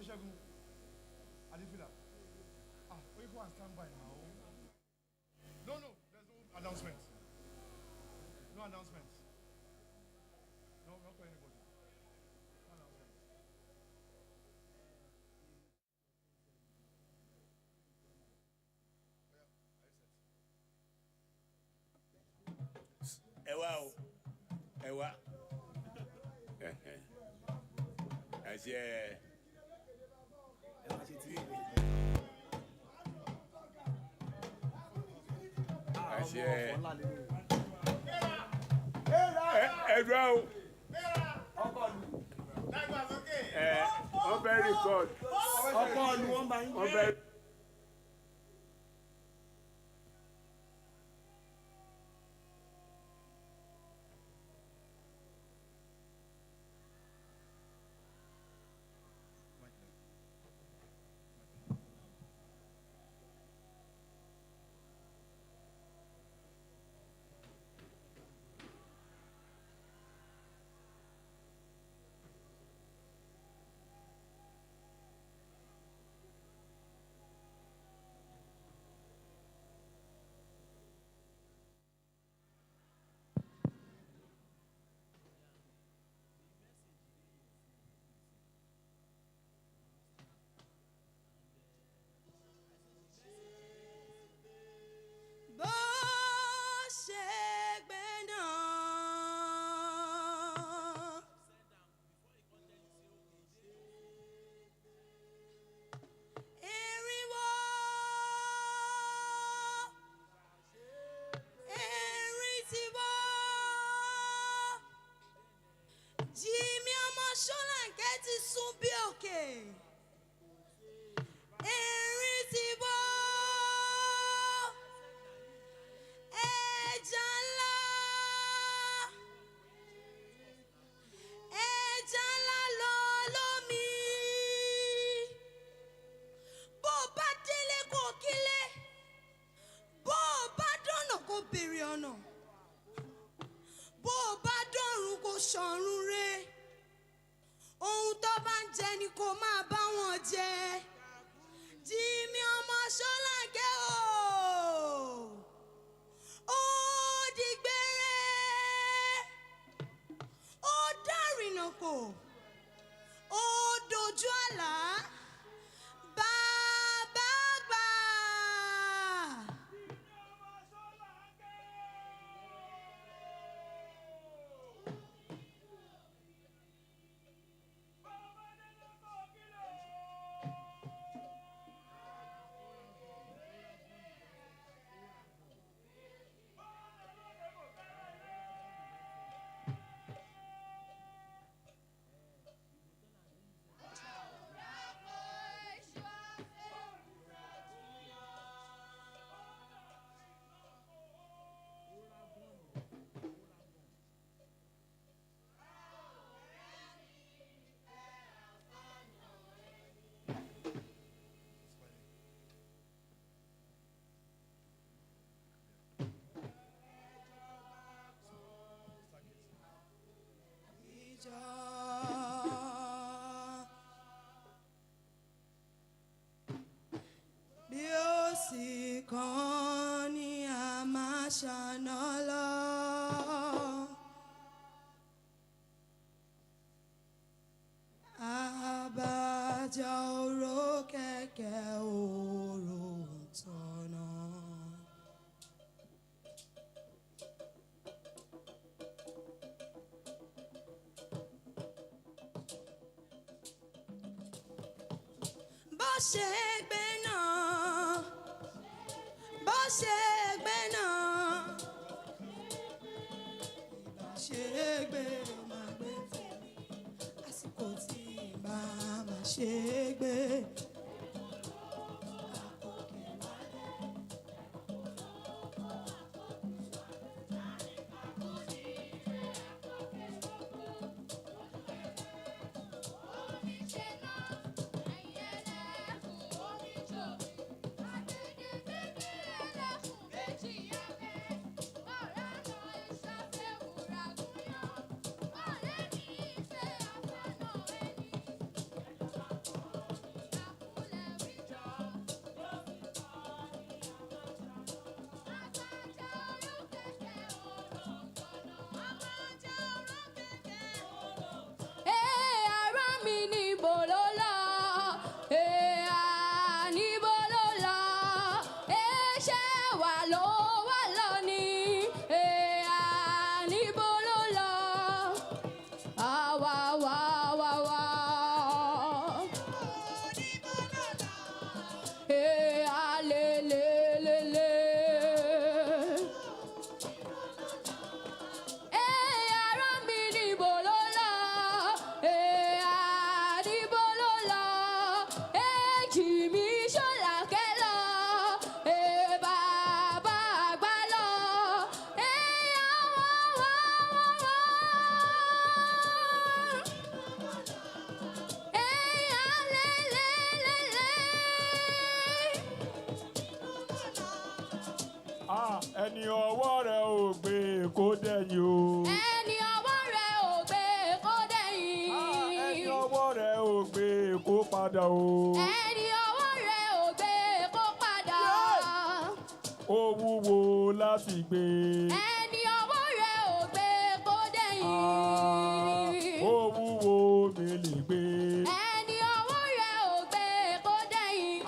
Shagun, I didn't feel that. We go and stand by now. No, there's no announcement. No announcement. No, not for anybody. No announcement. Ewa. Edward. Very good. Jimi ọmọ Solanke ti sún bí òkè. Erin ti bọ́. Ẹja ńlá. Ẹja ńlá lọ lómi. Bó bá délé kó kílé. Bó bá dọ̀nà kó béèrè ọ̀nà. Bó bá dọ̀run kó ṣọ̀run re. Ohun tó bá ń jẹ ni kó máa bá wọn jẹ. Jimi ọmọ Solanke o. Ó dìgbére. Ó dárìnà kò. Ó dojú àlá. Bàbá àgbà. Bí ó sì kàn ní a máa ṣáná lọ. Àbájá oró kẹ̀kẹ́ oró tọ̀nà. Bó ṣe gbé náà, bó ṣe gbé náà, bá ṣe gbé máa gbé tèmi, àsìkò tí bá máa ṣe gbé. ẹni ọwọ́ rẹ̀ ò gbé kó dẹ̀yìn o. ẹni ọwọ́ rẹ̀ ò gbé kó dẹ̀yìn. ẹni ọwọ́ rẹ̀ ò gbé kó padà o. ẹni ọwọ́ rẹ̀ ò gbé kó padà. ó wúwo láti gbé. ẹni ọwọ́ rẹ̀ ò gbé kó dẹ̀yìn. ó wúwo mi lè gbé. ẹni ọwọ́ rẹ̀ ò gbé kó dẹ̀yìn.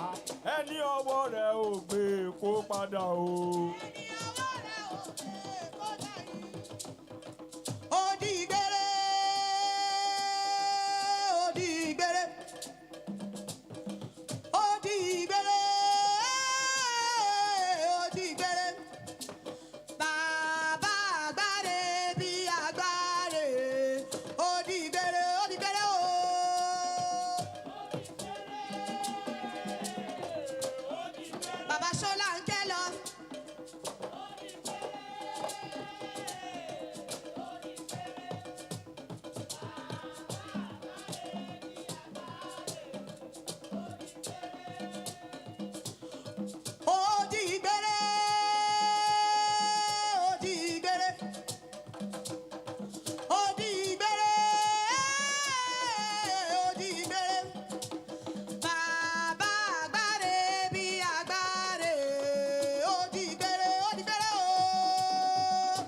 ẹni ọwọ́ rẹ̀ ò gbé kó padà o. Odigere, odigere, odigere, odigere. Bàbá agbáre bí agbáre. Odigere, odigere o. Bàbá Solanke lọ. Odigere, odigere, odigere, odigere. Bàbá agbáre bí agbáre. Odigere, odigere o.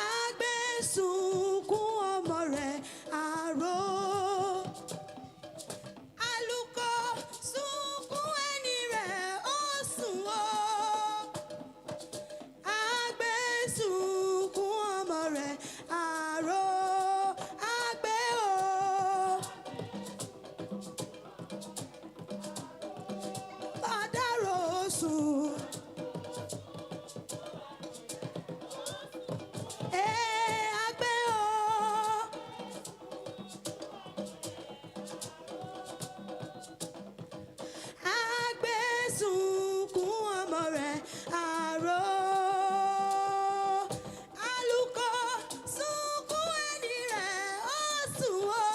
Àgbẹ̀ sunkún ọmọ rẹ̀ àrò. Àlùkò sunkún ẹni rẹ̀ ó sùn o. Àgbẹ̀ sunkún ọmọ rẹ̀ àrò. Àgbẹ̀ o. Bàdàrò sùn. Àgbẹ̀ o. Àgbẹ̀ sunkún ọmọ rẹ̀ àrò. Àlùkò sunkún ẹni rẹ̀ ó sùn o.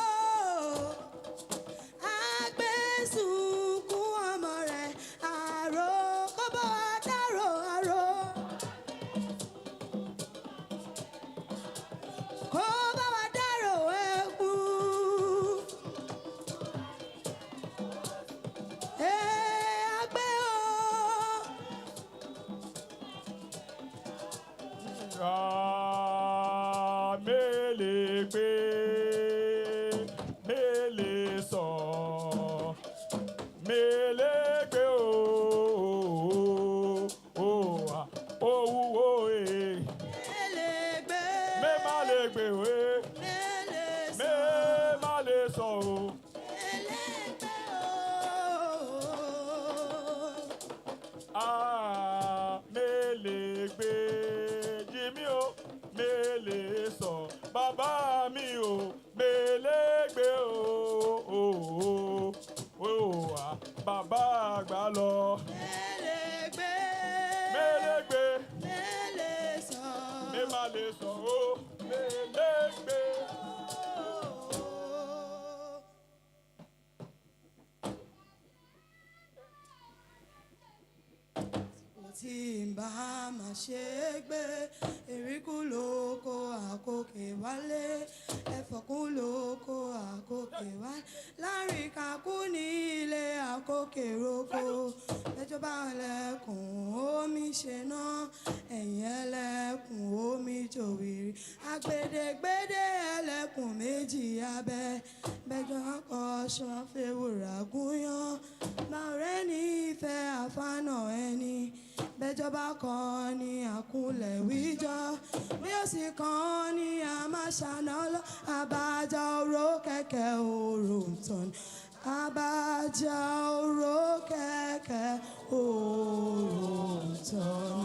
Àgbẹ̀ sunkún ọmọ rẹ̀ àrò. Kó bá wa dárò àrò. Kó bá wa dárò ẹkún. Àgbẹ̀ o. Mele gbé, mele sọ, mele gbé o, ó wúwo e. Elégbé. Me má lè gbé o e, Mélé me má lè sọ o. elégbé o. Mele gbé, Jimi o, mele sọ, bàbá mi o, mele gbé o, bàbá àgbà lọ. Elégbé. Mele gbé, Mélé sọ. me má lè sọ o, mele gbé. Tí n bá máa ṣe é gbé, eríkù lóko àkókè wálé, ẹ̀fọ́kù lóko àkókè wálé, láàrin kakú ní ilé àkókè roko, ẹjọ́ bá ẹlẹ́kùn omi ṣe náà, ẹ̀yìn ẹlẹ́kùn omi jòwìrì, agbèdégbèdé ẹlẹ́kùn méjì abẹ́, bẹ́jọ́ akọ́ṣọ́ fèwúrà gúnyán, bàrẹ́ ní ìfẹ́ àfánà ẹni, bẹ́jọba kan ní àkúnlẹ̀ wíjọ́, bí ó sì kan ní àmàṣàná lọ, àbájá oró kẹ̀kẹ́ oró tán, àbájá oró kẹ̀kẹ́ oró tán.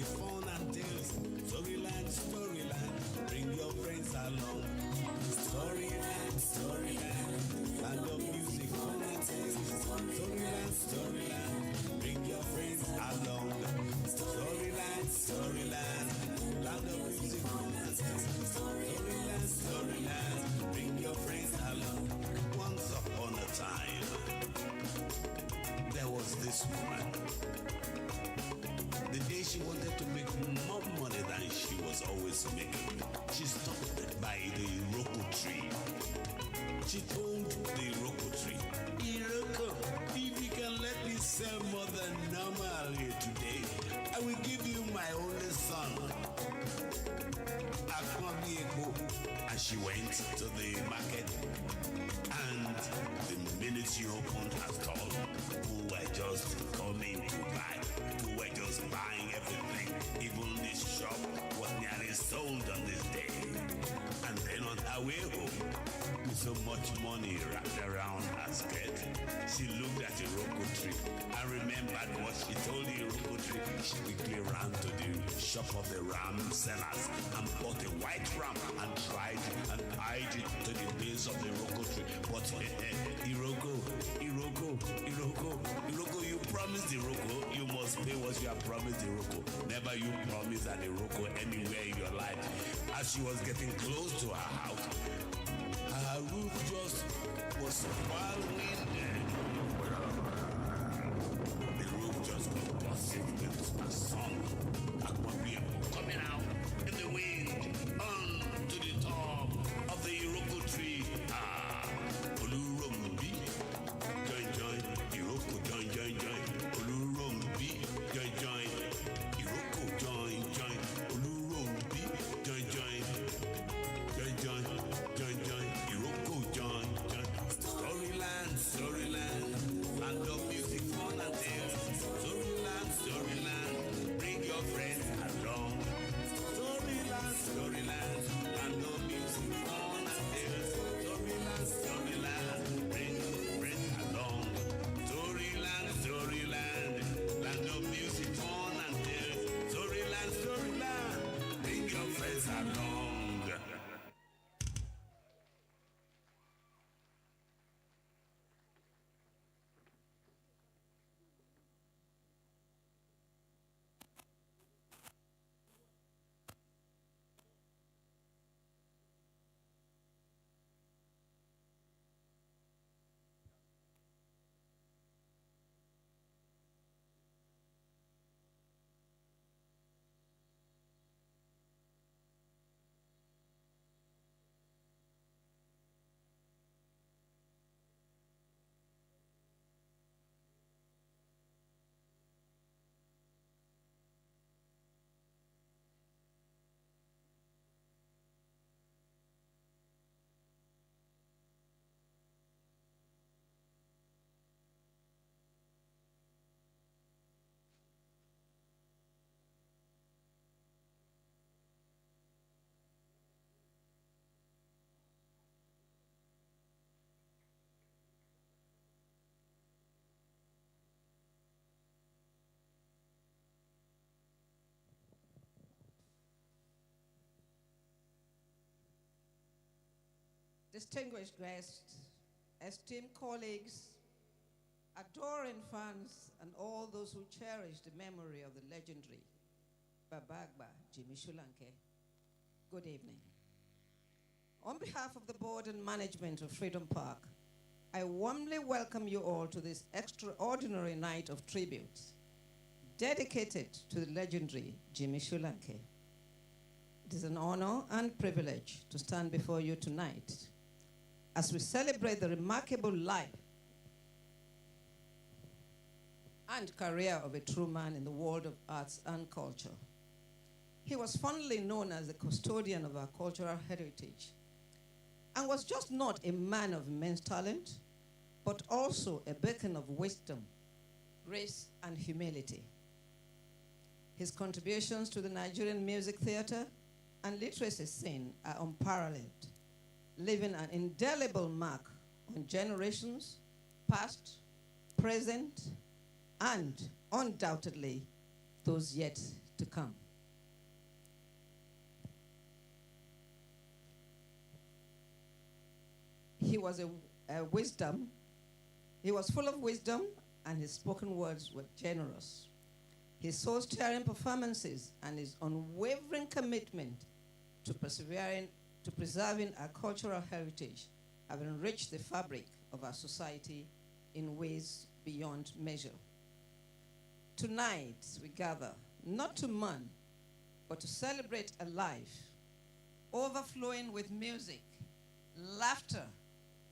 music, fun and tales. Storyland, storyland, bring your friends along. Storyland, storyland, land of music, fun and tales. Storyland, storyland, bring your friends along. Storyland, storyland, land of music, fun and tales. Storyland, storyland, bring your friends along. Once upon a time, there was this woman. The day she wanted to make more money than she was always making, she stopped by the Iroko tree. She told the Iroko tree, Iroko, if you can let me sell more than normally today, I will give you my only son. And she went to the market, and the minute she opened her stall, who were just coming to buy, who were just buying everything. Even this shop was nearly sold on this day. And then on her way home, with so much money wrapped around her skirt, she looked at the Iroko tree and remembered what she told the Iroko tree. She quickly ran to the shop of the ram sellers and bought a white ram and tried and tied it to the base of the Iroko tree. But Iroko, you promised Iroko, you must pay what you have promised Iroko. Never you promise an Iroko anywhere in your life. As she was getting close to her house, her roof just was whirlwind. The roof just got busted with a song. Coming out in the wind on to the top of the Iroko tree. Olurumbi, join, Iroko, join, Olurumbi, join, Iroko, join, Olurumbi, join, Iroko, join. Storyland, land of music, fun and tales. Storyland, bring your friends along. Storyland, land of music, fun and tales. Storyland, bring your friends along. Storyland, land of music, fun and tales. Storyland, bring your friends along. Distinguished guests, esteemed colleagues, adoring fans, and all those who cherish the memory of the legendary Babagba Jimi Solanke, good evening. On behalf of the board and management of Freedom Park, I warmly welcome you all to this extraordinary night of tributes dedicated to the legendary Jimi Solanke. It is an honor and privilege to stand before you tonight as we celebrate the remarkable life and career of a true man in the world of arts and culture. He was fondly known as the custodian of our cultural heritage and was just not a man of immense talent, but also a beacon of wisdom, grace, and humility. His contributions to the Nigerian music theater and literacy scene are unparalleled, leaving an indelible mark on generations, past, present, and undoubtedly those yet to come. He was a wisdom. He was full of wisdom, and his spoken words were generous. His soul-stirring performances and his unwavering commitment to preserving our cultural heritage have enriched the fabric of our society in ways beyond measure. Tonight, we gather not to mourn, but to celebrate a life overflowing with music, laughter,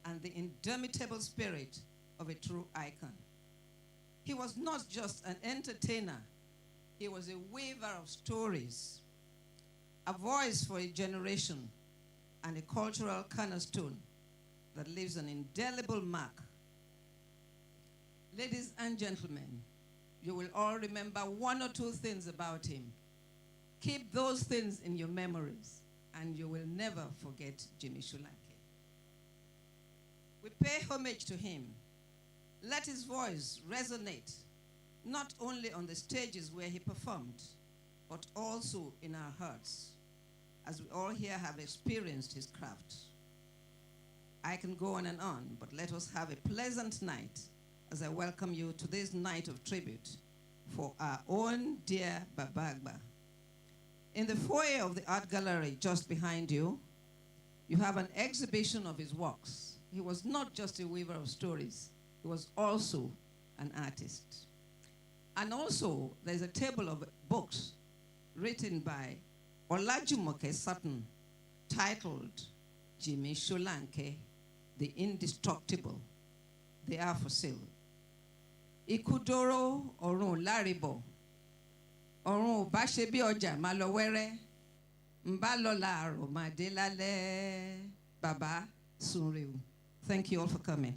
and the indomitable spirit of a true icon. He was not just an entertainer, he was a weaver of stories, a voice for a generation, and a cultural cornerstone that leaves an indelible mark. Ladies and gentlemen, you will all remember one or two things about him. Keep those things in your memories, and you will never forget Jimi Solanke. We pay homage to him. Let his voice resonate, not only on the stages where he performed, but also in our hearts, as we all here have experienced his craft. I can go on and on, but let us have a pleasant night as I welcome you to this night of tribute for our own dear Babagba. In the foyer of the art gallery just behind you, you have an exhibition of his works. He was not just a weaver of stories, he was also an artist. And also, there's a table of books written by Olajumoke Sutton, titled Jimi Solanke, the Indestructible. They are for sale. Ikudoro Orun Laribo, Orun Bashebi Oja Malowere, Mbalola Aro Madelale, Baba Sunriu. Thank you all for coming.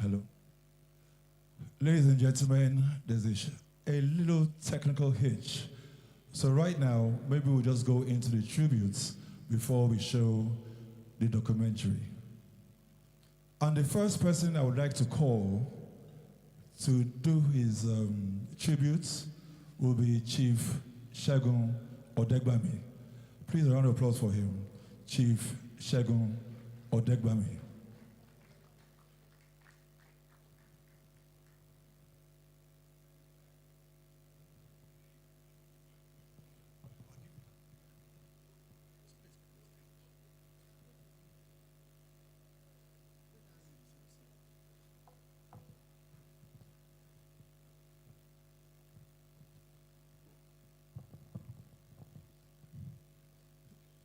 Hello. Ladies and gentlemen, there's a little technical hitch. So right now, maybe we'll just go into the tributes before we show the documentary. And the first person I would like to call to do his tributes will be Chief Shagun Odegbami. Please, a round of applause for him. Chief Shagun Odegbami.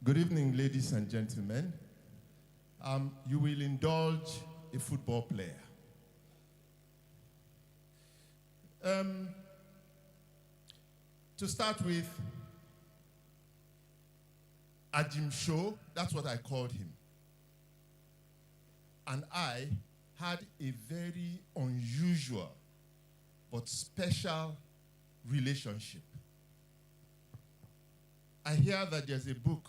Good evening, ladies and gentlemen. You will indulge a football player. To start with, Ajim Show, that's what I called him. and I had a very unusual but special relationship. I hear that there's a book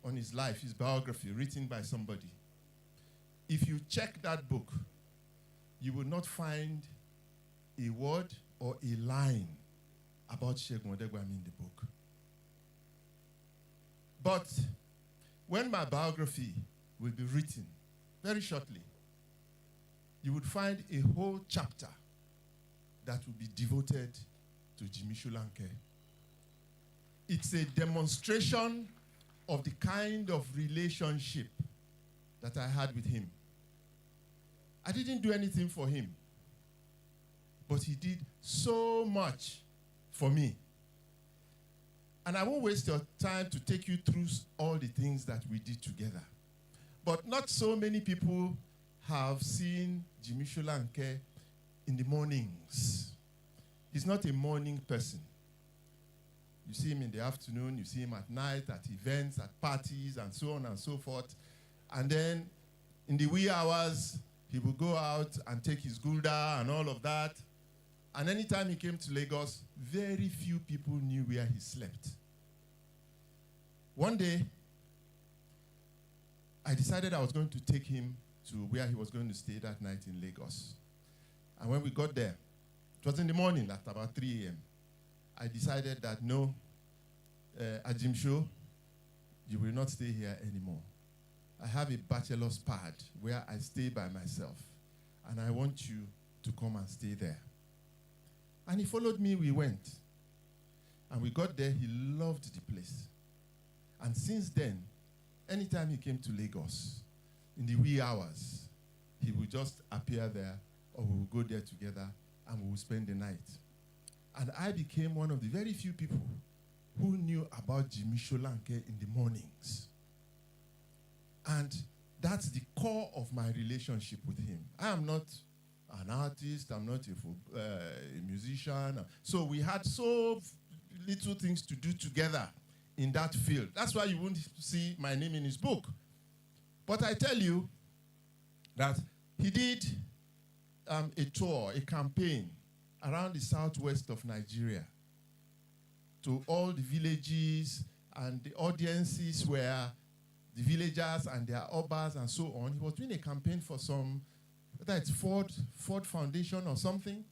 on his life, his biography, written by somebody. If you check that book, you will not find a word or a line about Shagun Odegwami in the book. But when my biography will be written, very shortly, you would find a whole chapter that will be devoted to Jimi Solanke. It's a demonstration of the kind of relationship that I had with him. I didn't do anything for him, but he did so much for me. And I won't waste your time to take you through all the things that we did together. But not so many people have seen Jimi Solanke in the mornings. He's not a morning person. You see him in the afternoon, you see him at night, at events, at parties, and so on and so forth. And then in the wee hours, he would go out and take his gulda and all of that. And anytime he came to Lagos, very few people knew where he slept. One day, I decided I was going to take him to where he was going to stay that night in Lagos. And when we got there, it was in the morning at about 3 a.m. I decided that no, Ajimsho, you will not stay here anymore. I have a bachelor's pad where I stay by myself, and I want you to come and stay there. And he followed me, we went. And we got there, he loved the place. And since then, anytime he came to Lagos, in the wee hours, he would just appear there, or we would go there together, and we would spend the night. And I became one of the very few people who knew about Jimi Solanke in the mornings. And that's the core of my relationship with him. I am not an artist, I'm not a musician. So we had so little things to do together in that field. That's why you won't see my name in his book. But I tell you that he did a tour, a campaign around the southwest of Nigeria to all the villages, and the audiences were the villagers and their obas and so on. He was doing a campaign for some, whether it's Ford Foundation or something.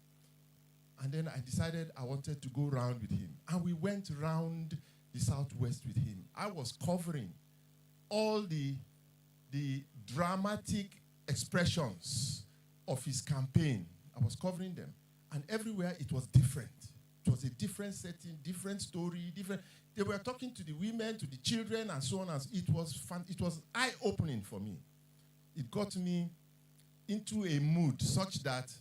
And then I decided I wanted to go round with him. And we went round the southwest with him. I was covering all the dramatic expressions of his campaign. I was covering them. And everywhere it was different. It was a different setting, different story, different. They were talking to the women, to the children, and so on. It was fun. It was eye-opening for me. It got me into a mood such that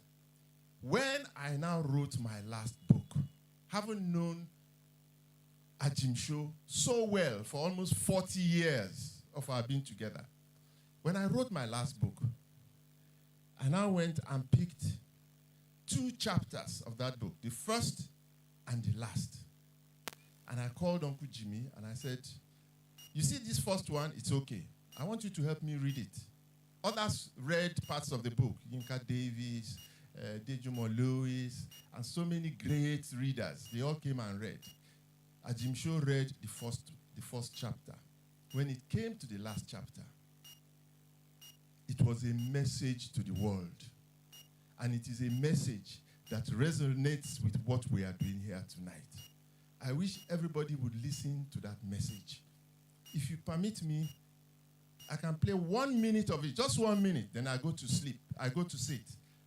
when I now wrote my last book, having known Ajimsho so well for almost 40 years of our being together, when I wrote my last book, I now went and picked 2 chapters of that book, the first and the last. And I called Uncle Jimmy and I said, you see this first one, it's okay. I want you to help me read it. Others read parts of the book, Yinka Davis, Dejumo Lewis, and so many great readers. They all came and read. Ajimsho read the first chapter. When it came to the last chapter, it was a message to the world. And it is a message that resonates with what we are doing here tonight. I wish everybody would listen to that message. If you permit me, I can play 1 minute of it, just 1 minute, then I go to sleep. I go to sit,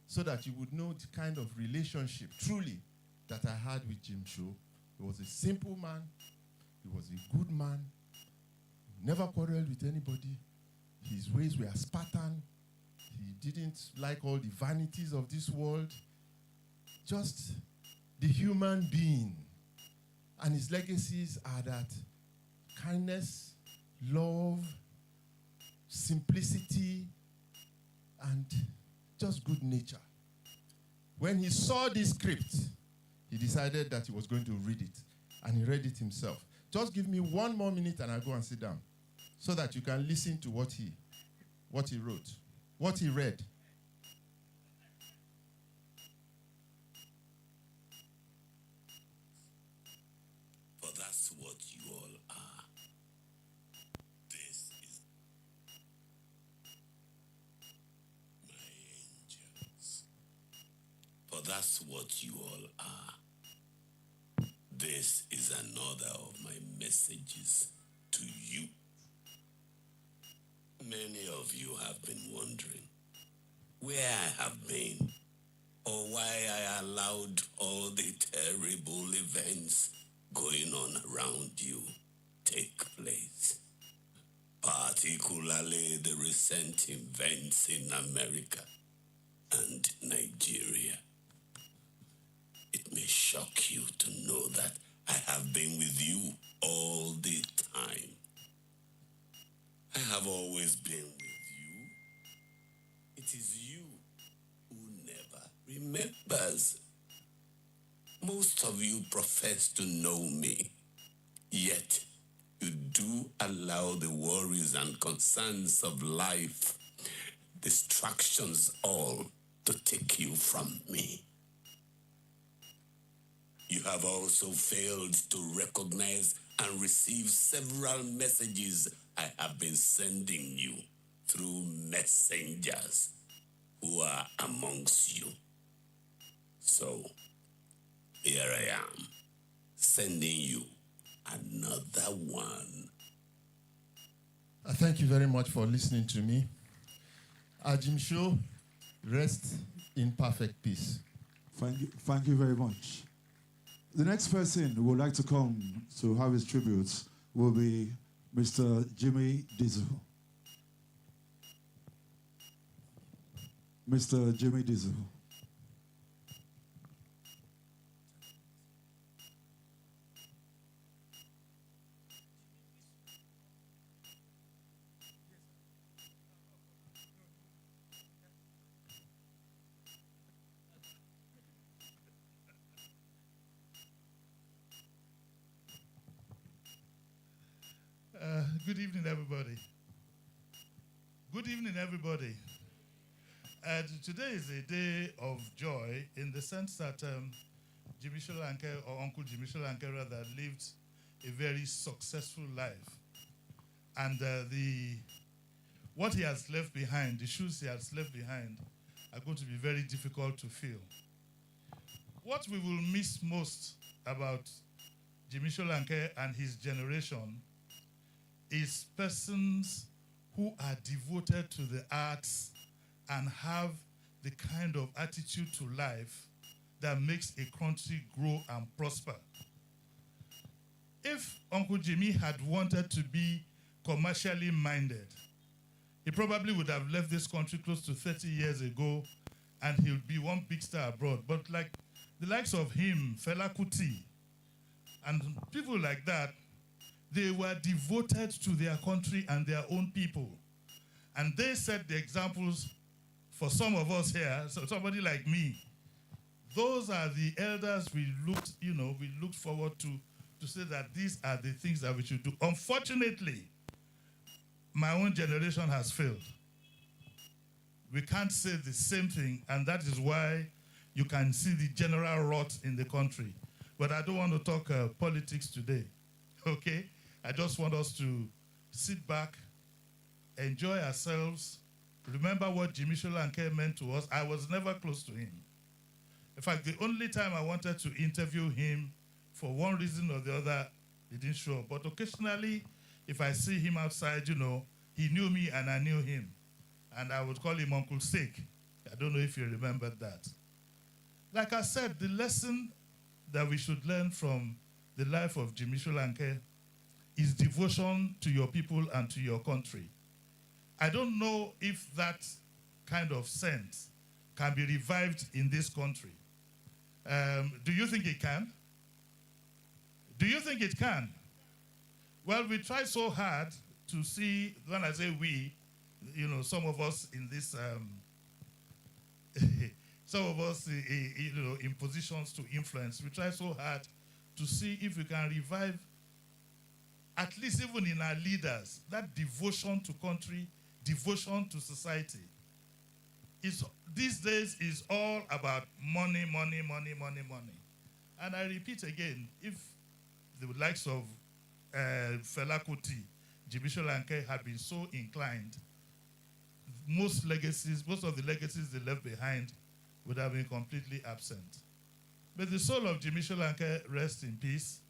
so that you would know the kind of relationship, truly, that I had with Jimsho. He was a simple man. He was a good man. He never quarreled with anybody. His ways were Spartan. He didn't like all the vanities of this world. Just the human being. And his legacies are that kindness, love, simplicity, and just good nature. When he saw this script, he decided that he was going to read it. And he read it himself. Just give me 1 more minute and I'll go and sit down, so that you can listen to what he wrote. what he read. For that's what you all are. This is my angels. For that's what you all are. This is another of my messages to you. Many of you have been wondering where I have been or why I allowed all the terrible events going on around you take place, particularly the recent events in America and Nigeria. It may shock you to know that I have been with you all the time. I have always been with you. It is you who never remembers. Most of you profess to know me, yet you do allow the worries and concerns of life, distractions all, to take you from me. You have also failed to recognize and receive several messages I have been sending you through messengers who are amongst you. So, here I am, sending you another one. Thank you very much for listening to me. Jimi Show, rest in perfect peace. Thank you very much. The next person who would like to come to have his tributes will be Mr. Jimi Diesel. Mr. Jimi Diesel. Good evening, everybody. Good evening, everybody. Today is a day of joy in the sense that Jimi Solanke, or Uncle Jimi Solanke rather, lived a very successful life. And what he has left behind, the shoes he has left behind, are going to be very difficult to fill. What we will miss most about Jimi Solanke and his generation is persons who are devoted to the arts and have the kind of attitude to life that makes a country grow and prosper. If Uncle Jimi had wanted to be commercially minded, he probably would have left this country close to 30 years ago and he'll be one big star abroad. But like the likes of him, Fela Kuti, and people like that, they were devoted to their country and their own people. And they set the examples for some of us here, so somebody like me. Those are the elders we looked forward to say that these are the things that we should do. Unfortunately, my own generation has failed. We can't say the same thing, and that is why you can see the general rot in the country. But I don't want to talk politics today, okay? I just want us to sit back, enjoy ourselves, remember what Jimi Solanke meant to us. I was never close to him. In fact, the only time I wanted to interview him, for one reason or the other, he didn't show up. But occasionally, if I see him outside, he knew me and I knew him. And I would call him Uncle Steak. I don't know if you remember that. Like I said, the lesson that we should learn from the life of Jimi Solanke is devotion to your people and to your country. I don't know if that kind of sense can be revived in this country. Do you think it can? Do you think it can? Well, we try so hard to see, when I say we, some of us in this, some of us in positions to influence, we try so hard to see if we can revive, at least even in our leaders, that devotion to country, devotion to society. these days is all about money, money, money, money, money. And I repeat again, if the likes of Fela Kuti, Jimi Solanke had been so inclined, most of the legacies they left behind would have been completely absent. But the soul of Jimi Solanke rest in peace.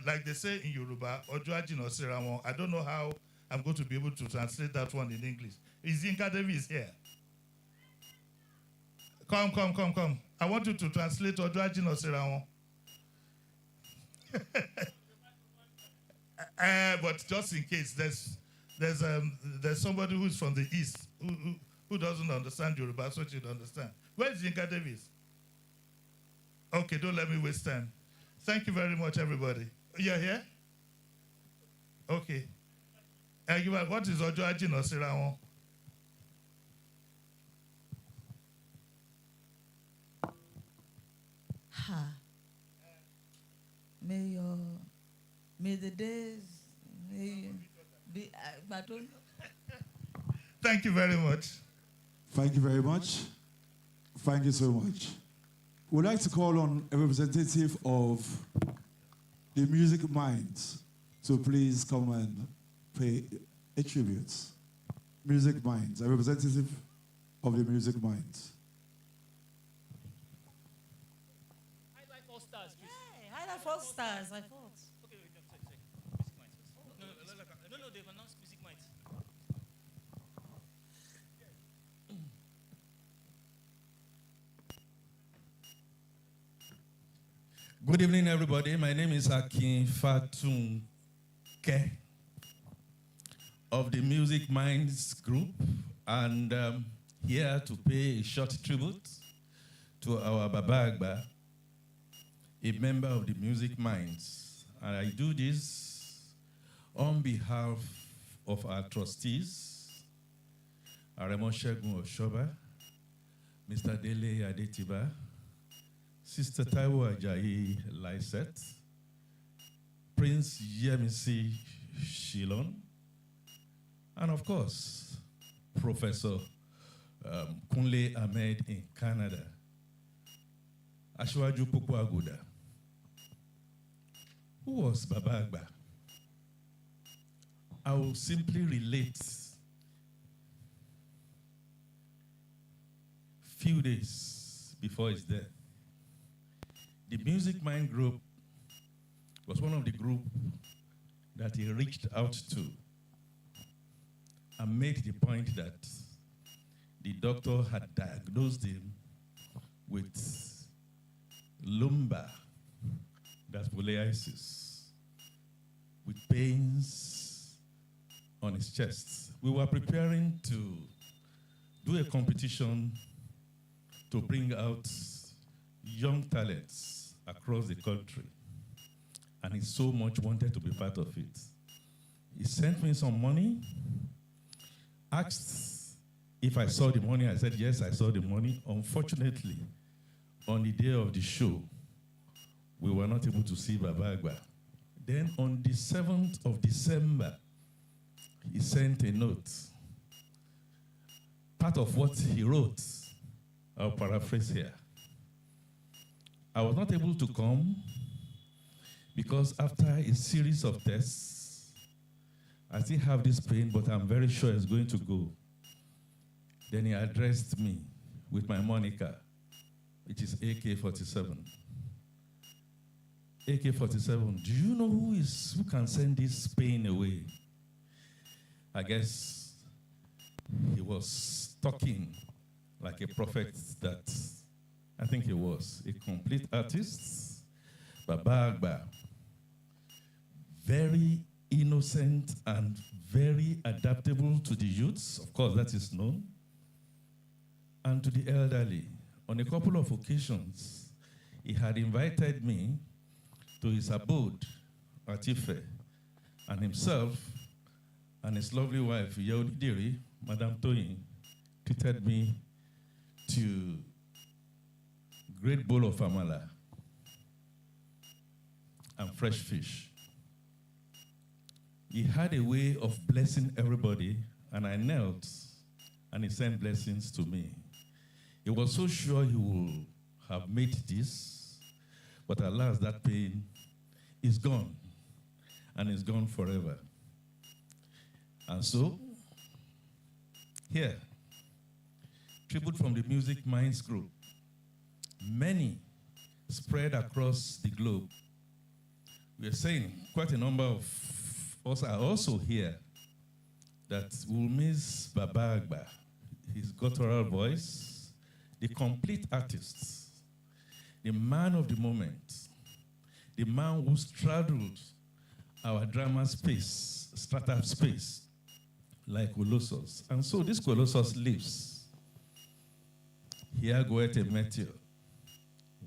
Like they say in Yoruba, Ojo Ajin Osira won. I don't know how I'm going to be able to translate that one in English. Zinka Davis here. Come. I want you to translate Ojo Ajin Osira won. But just in case, there's somebody who's from the east who doesn't understand Yoruba, so she'd understand. Where's Zinka Davis? Okay, don't let me waste time. Thank you very much, everybody. You're here? Okay. What is Ojo Ajin Osira won? May the days be. Thank you very much. Thank you very much. Thank you so much. We'd like to call on a representative of the Music Minds to please come and pay a tribute. Music Minds, a representative of the Music Minds. Highlight 4 stars, please. Hey, highlight 4 stars, I thought. Okay, wait, sorry. Music Minds first. No, they've announced Music Minds. Good evening, everybody. My name is Akin Fatunke of the Music Minds Group, and here to pay a short tribute to our Baba Agba, a member of the Music Minds. And I do this on behalf of our trustees, Aremo Shagun Oshoba, Mr. Dele Adetiba, Sister Taiwo Ajayi Lyset, Prince Yemisi Shilon, and of course, Professor Kunle Ahmed in Canada, Ashwaju Popo Aguda. Who was Baba Agba? I will simply relate few days before his death. The Music Mind Group was one of the groups that he reached out to and made the point that the doctor had diagnosed him with lumbar, that's scoliosis, with pains on his chest. We were preparing to do a competition to bring out young talents across the country, and he so much wanted to be part of it. He sent me some money, asked if I saw the money. I said, yes, I saw the money. Unfortunately, on the day of the show, we were not able to see Baba Agba. Then on the 7th of December, he sent a note. Part of what he wrote, I'll paraphrase here. I was not able to come because after a series of tests, I still have this pain, but I'm very sure it's going to go. Then he addressed me with my moniker, which is AK-47. AK-47, do you know who can send this pain away? I guess he was talking like a prophet that I think he was a complete artist. Baba Agba, very innocent and very adaptable to the youths. Of course, that is known. And to the elderly. On a couple of occasions, he had invited me to his abode at Ife, and himself and his lovely wife, Yaudiri, Madame Toyin, treated me to great bowl of amala and fresh fish. He had a way of blessing everybody, and I knelt and he sent blessings to me. He was so sure he would have made this, but alas, that pain is gone, and is gone forever. And so, here, tribute from the Music Minds group. Many spread across the globe. We are saying quite a number of us are also here that will miss Baba Agba, his guttural voice, the complete artist, the man of the moment, the man who straddled our drama space, startup space, like Colossus. And so this Colossus lives. Here goeth a meteor,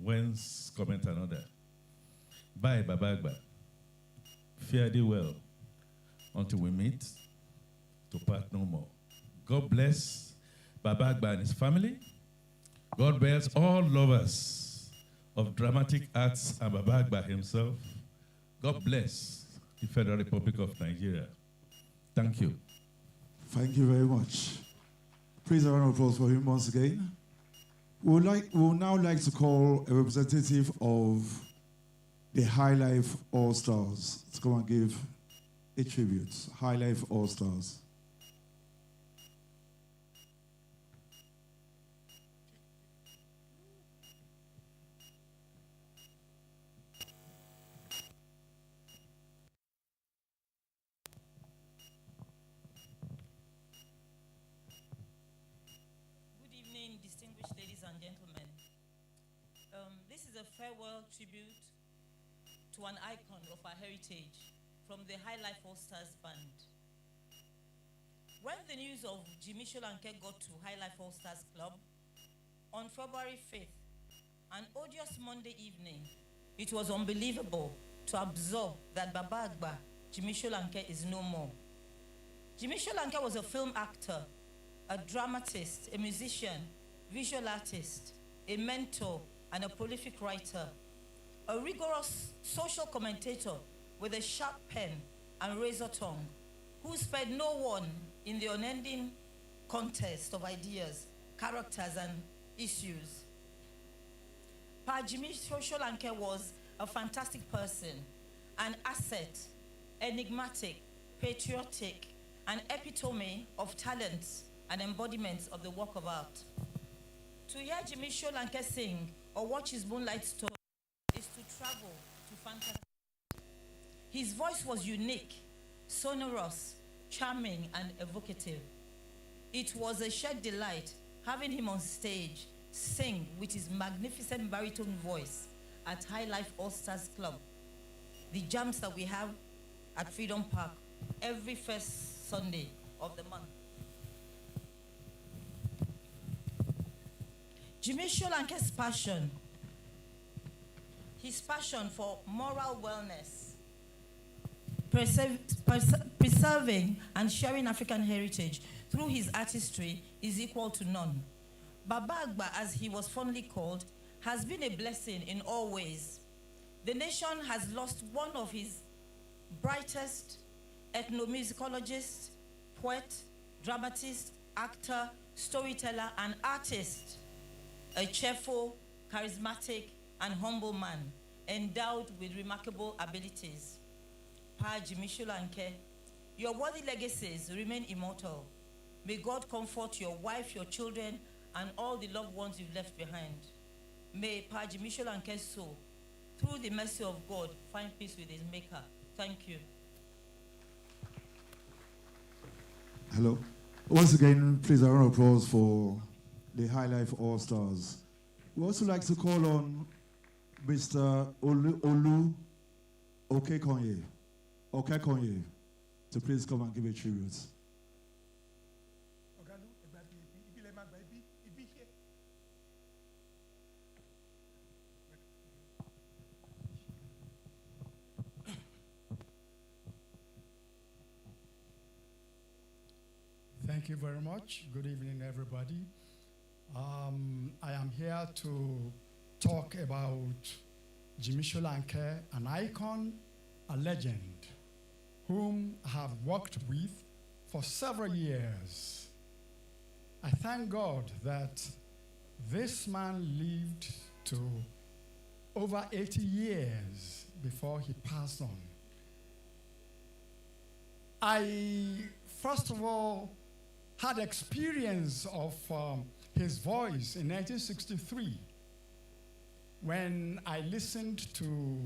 whence cometh another. Bye, Baba Agba. Fare thee well, until we meet to part no more. God bless Baba Agba and his family. God bless all lovers of dramatic arts and Baba Agba himself. God bless the Federal Republic of Nigeria. Thank you. Thank you very much. Please a round of applause for him once again. We would now like to call a representative of the High Life All-Stars to come and give a tribute. High Life All-Stars. Good evening, distinguished ladies and gentlemen. This is a farewell tribute to an icon of our heritage from the High Life All-Stars Band. When the news of Jimi Solanke got to High Life All-Stars Club on February 5th, an odious Monday evening, it was unbelievable to absorb that Baba Agba, Jimi Solanke, is no more. Jimi Solanke was a film actor, a dramatist, a musician, visual artist, a mentor, and a prolific writer. A rigorous social commentator with a sharp pen and razor tongue, who spared no one in the unending contest of ideas, characters, and issues. Pa Jimi Solanke was a fantastic person, an asset, enigmatic, patriotic, an epitome of talents and embodiments of the work of art. To hear Jimi Solanke sing or watch his moonlight story is to travel to fantasy. His voice was unique, sonorous, charming, and evocative. It was a shared delight having him on stage sing with his magnificent baritone voice at High Life All-Stars Club, the jams that we have at Freedom Park every first Sunday of the month. Jimi Solanke's passion, his passion for moral wellness, preserving and sharing African heritage through his artistry is equal to none. Baba Agba, as he was fondly called, has been a blessing in all ways. The nation has lost one of his brightest ethnomusicologists, poet, dramatist, actor, storyteller, and artist. A cheerful, charismatic, and humble man, endowed with remarkable abilities. Pa Jimi Solanke, your worthy legacies remain immortal. May God comfort your wife, your children, and all the loved ones you've left behind. May Pa Jimi Solanke's soul, through the mercy of God, find peace with his maker. Thank you. Hello. Once again, please a round of applause for the High Life All-Stars. We also like to call on Mr. Olu Okekonye to please come and give a tribute. Thank you very much. Good evening, everybody. I am here to talk about Jimi Solanke, an icon, a legend, whom I have worked with for several years. I thank God that this man lived to over 80 years before he passed on. I, first of all, had experience of his voice in 1963 when I listened to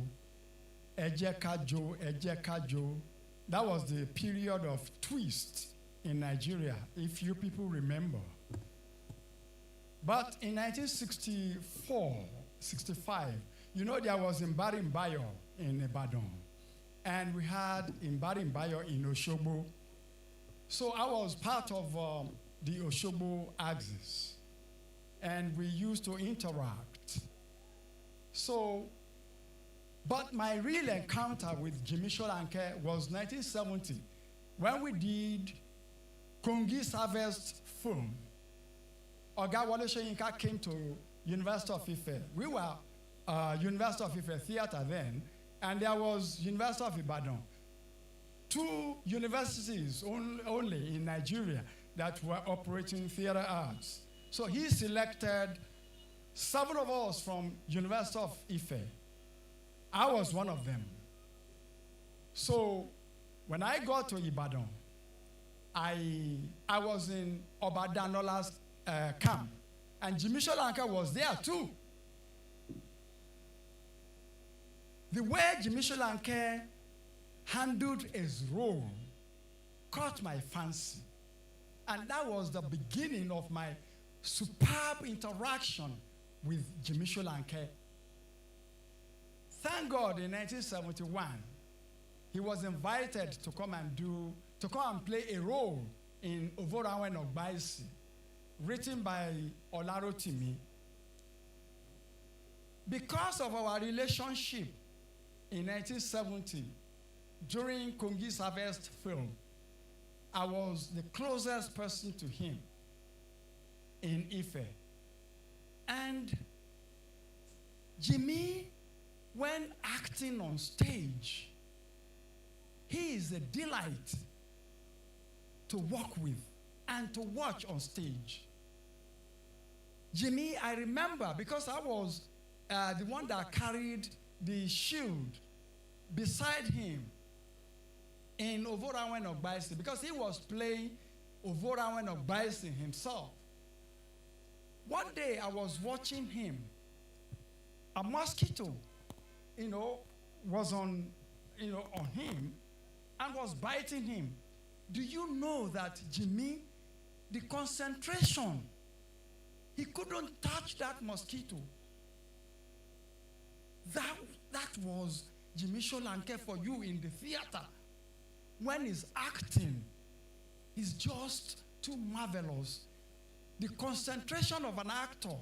Ejekajo, Ejekajo. That was the period of twist in Nigeria, if you people remember. But in 1964, 65, you know there was Mbari Mbayo in Ibadan. And we had Mbari Mbayo in Oshogbo. So I was part of the Oshogbo axis. And we used to interact. So, but my real encounter with Jimi Solanke was 1970, when we did Kongi's Harvest film. Oga Wale Soyinka came to University of Ife. We were University of Ife Theater then, and there was University of Ibadan. Two universities only in Nigeria that were operating theater arts. So he selected 7 of us from University of Ife. I was one of them. So when I got to Ibadan, I was in Obadanola's camp, and Jimi Solanke was there too. The way Jimi Solanke handled his role caught my fancy, and that was the beginning of my superb interaction with Jimi Solanke. Thank God in 1971, he was invited to come and play a role in Ovorawen Ogbaisi, written by Olarotimi. Because of our relationship in 1970, during Kongi's Harvest film, I was the closest person to him in Ife. And Jimi, when acting on stage, he is a delight to work with and to watch on stage. Jimi, I remember, because I was the one that carried the shield beside him in Ovorawen Ogbaisi, because he was playing Ovorawen Ogbaisi himself. One day I was watching him. A mosquito, was on him and was biting him. Do you know that Jimi, the concentration, he couldn't touch that mosquito. That was Jimi Solanke for you in the theater. When he's acting, he's just too marvelous. The concentration of an actor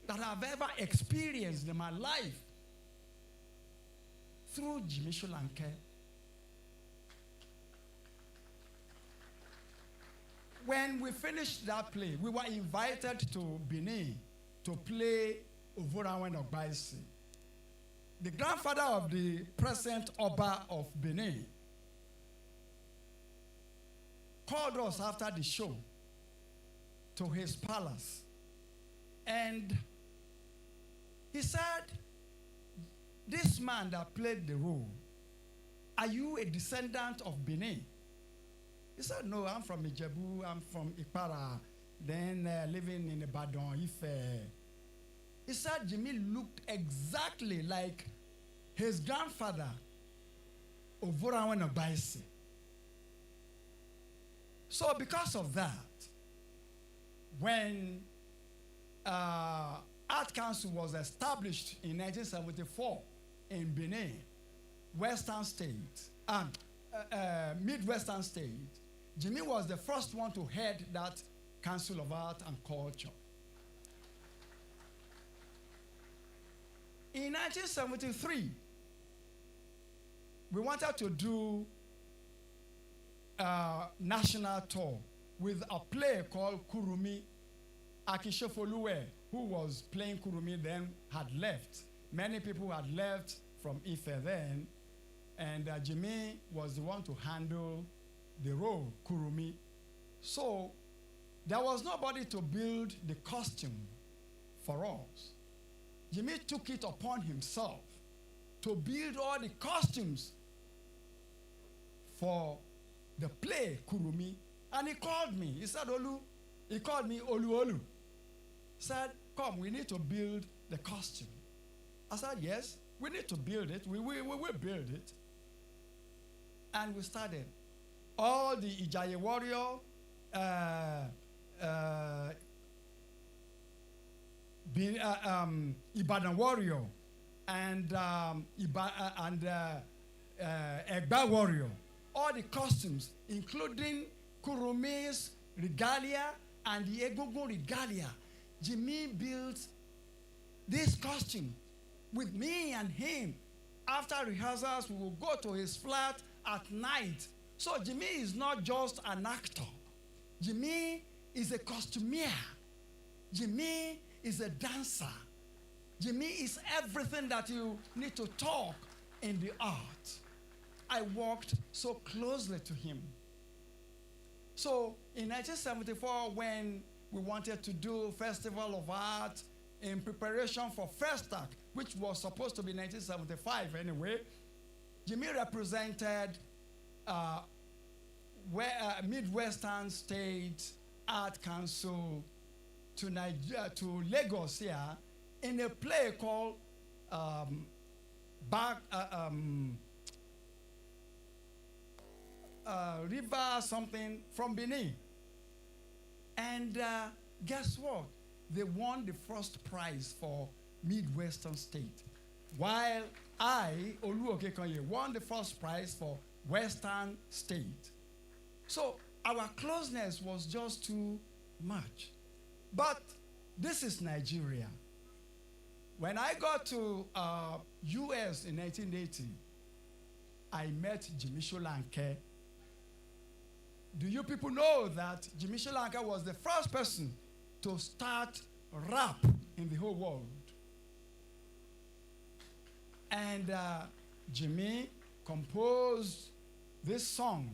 that I've ever experienced in my life through Jimi Solanke. When we finished that play, we were invited to Benin to play Ovorawen Ogbaisi. The grandfather of the present Oba of Benin called us after the show to his palace. And he said, this man that played the role, are you a descendant of Benin? He said, no, I'm from Ijebu, I'm from Ipara, then living in Ibadan, Ife. He said Jimi looked exactly like his grandfather, Ovorawen Ogbaisi. So because of that, when Art Council was established in 1974 in Benin, Western State, Midwestern State, Jimi was the first one to head that Council of Art and Culture. In 1973, we wanted to do a national tour with a play called Kurumi. Akishefoluwe, who was playing Kurumi then, had left. Many people had left from Ife then, and Jimi was the one to handle the role, Kurumi. So there was nobody to build the costume for us. Jimi took it upon himself to build all the costumes for the play Kurumi. And he called me. He said, he called me Olu. Said, come, we need to build the costume. I said, yes, we need to build it. We will build it. And we started. All the Ijaye warrior, Ibadan warrior, and Egba warrior, all the costumes, including Kurumi's regalia and the Egungun regalia. Jimi built this costume with me and him. After rehearsals, we will go to his flat at night. So Jimi is not just an actor. Jimi is a costumier. Jimi is a dancer. Jimi is everything that you need to talk in the art. I worked so closely to him. So in 1974, when we wanted to do Festival of Art in preparation for Festac, which was supposed to be 1975 anyway, Jimi represented Midwestern State Art Council to Lagos here in a play called River something from Benin. And guess what? They won the first prize for Midwestern State, while I, Olu Okekonye, won the first prize for Western State. So our closeness was just too much. But this is Nigeria. When I got to US in 1980, I met Jimi Solanke. Do you people know that Jimi Solanke was the first person to start rap in the whole world? And Jimi composed this song,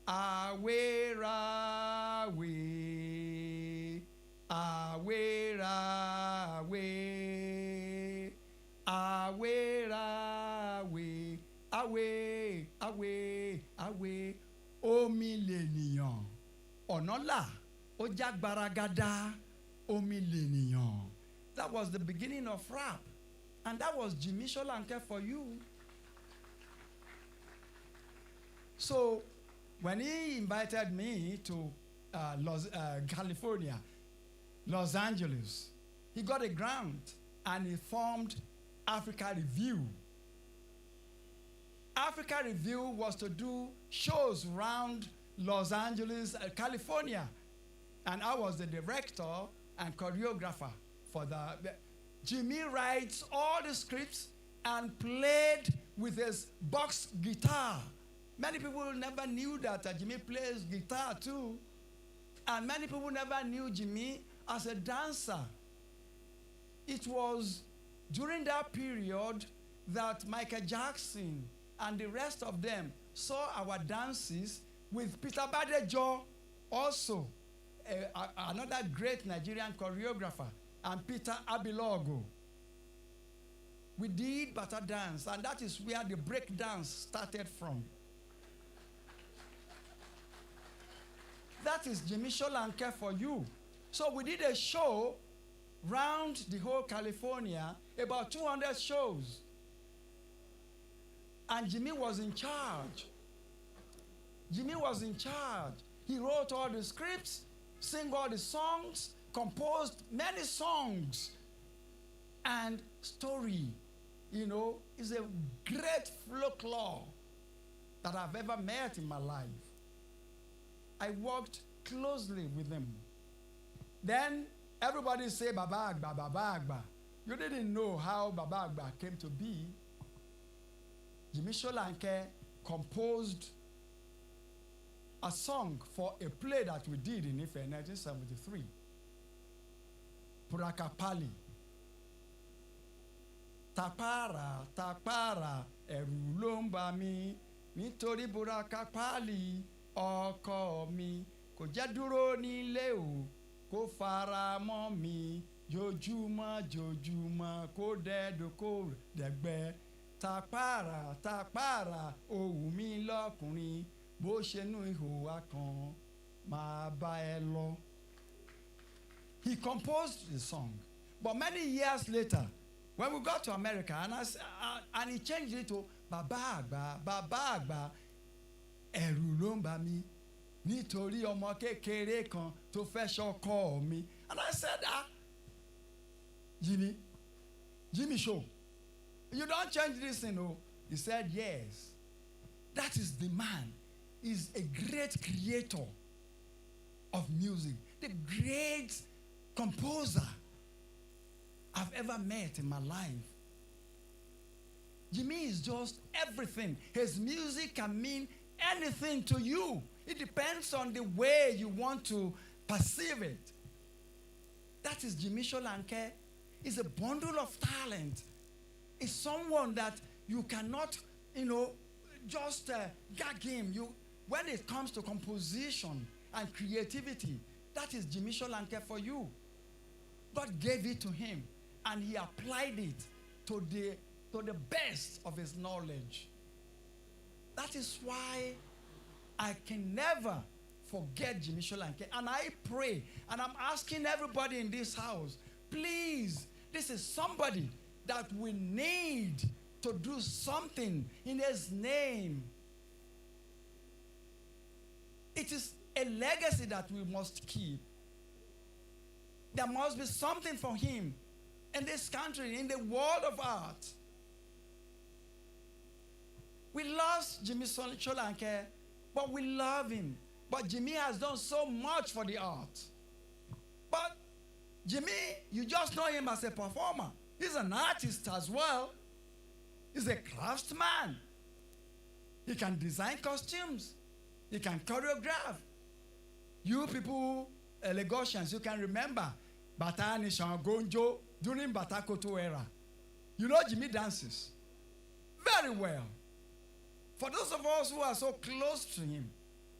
Away, away, away, away, away, away, away, away, away. Omi lènìyàn, ọ̀nàlà, ó jágbaragada, omi lènìyàn. That was the beginning of rap. And that was Jimi Solanke for you. So when he invited me to California, Los Angeles, he got a grant and he formed Africa Review. Africa Review was to do shows around Los Angeles, California. And I was the director and choreographer for the Jimi writes all the scripts and played with his box guitar. Many people never knew that Jimi plays guitar too. And many people never knew Jimi as a dancer. It was during that period that Michael Jackson and the rest of them saw our dances with Peter Badejo, also another great Nigerian choreographer, and Peter Abilogo. We did Bata dance, and that is where the break dance started from. That is Jimi Solanke for you. So we did a show round the whole California, about 200 shows. And Jimi was in charge. Jimi was in charge. He wrote all the scripts, sang all the songs, composed many songs. And story, you know, is a great folklore that I've ever met in my life. I worked closely with him. Then everybody say Baba Agba, Baba Agba. You didn't know how Baba Agba came to be. Jimi Solanke composed a song for a play that we did in Ife in 1973. Purakapali. Tapara, tapara, ẹ̀rù ló ń bà mí, nítorí Purakapali, ọkọ mi, kò jẹ́ dúró nílé o kó fara mọ́ mi jojúmọ́ jojúmọ́ kó dẹ́dùn kó dẹ̀gbẹ́ tapara òwú mi lọ́kùnrin bó ṣe nú ihò akàn máa bá ẹ lọ. He composed the song, but many years later, when we got to America, and he changed it to Bàbá Àgbà, ẹ̀rù ló ń bà mí nítorí ọmọ kékeré kan tó fẹ́ ṣọkọ mi. And I said, Jimmy show, you don't change this thing, no? He said, yes. That is the man. He's a great creator of music, the great composer I've ever met in my life. Jimmy is just everything. His music can mean anything to you. It depends on the way you want to perceive it. That is Jimi Solanke. He's a bundle of talent. He's someone that you cannot, just gag him. When it comes to composition and creativity, that is Jimi Solanke for you. God gave it to him, and he applied it to the best of his knowledge. That is why I can never forget Jimi Solanke. And I pray, and I'm asking everybody in this house, please, this is somebody that we need to do something in his name. It is a legacy that we must keep. There must be something for him in this country, in the world of art. We lost Jimi Solanke, but we love him. But Jimi has done so much for the art. But Jimi, you just know him as a performer. He's an artist as well. He's a craftsman. He can design costumes. He can choreograph. You people, Lagosians, you can remember Batani Shagun during Batakoto era. You know Jimi dances very well. For those of us who are so close to him,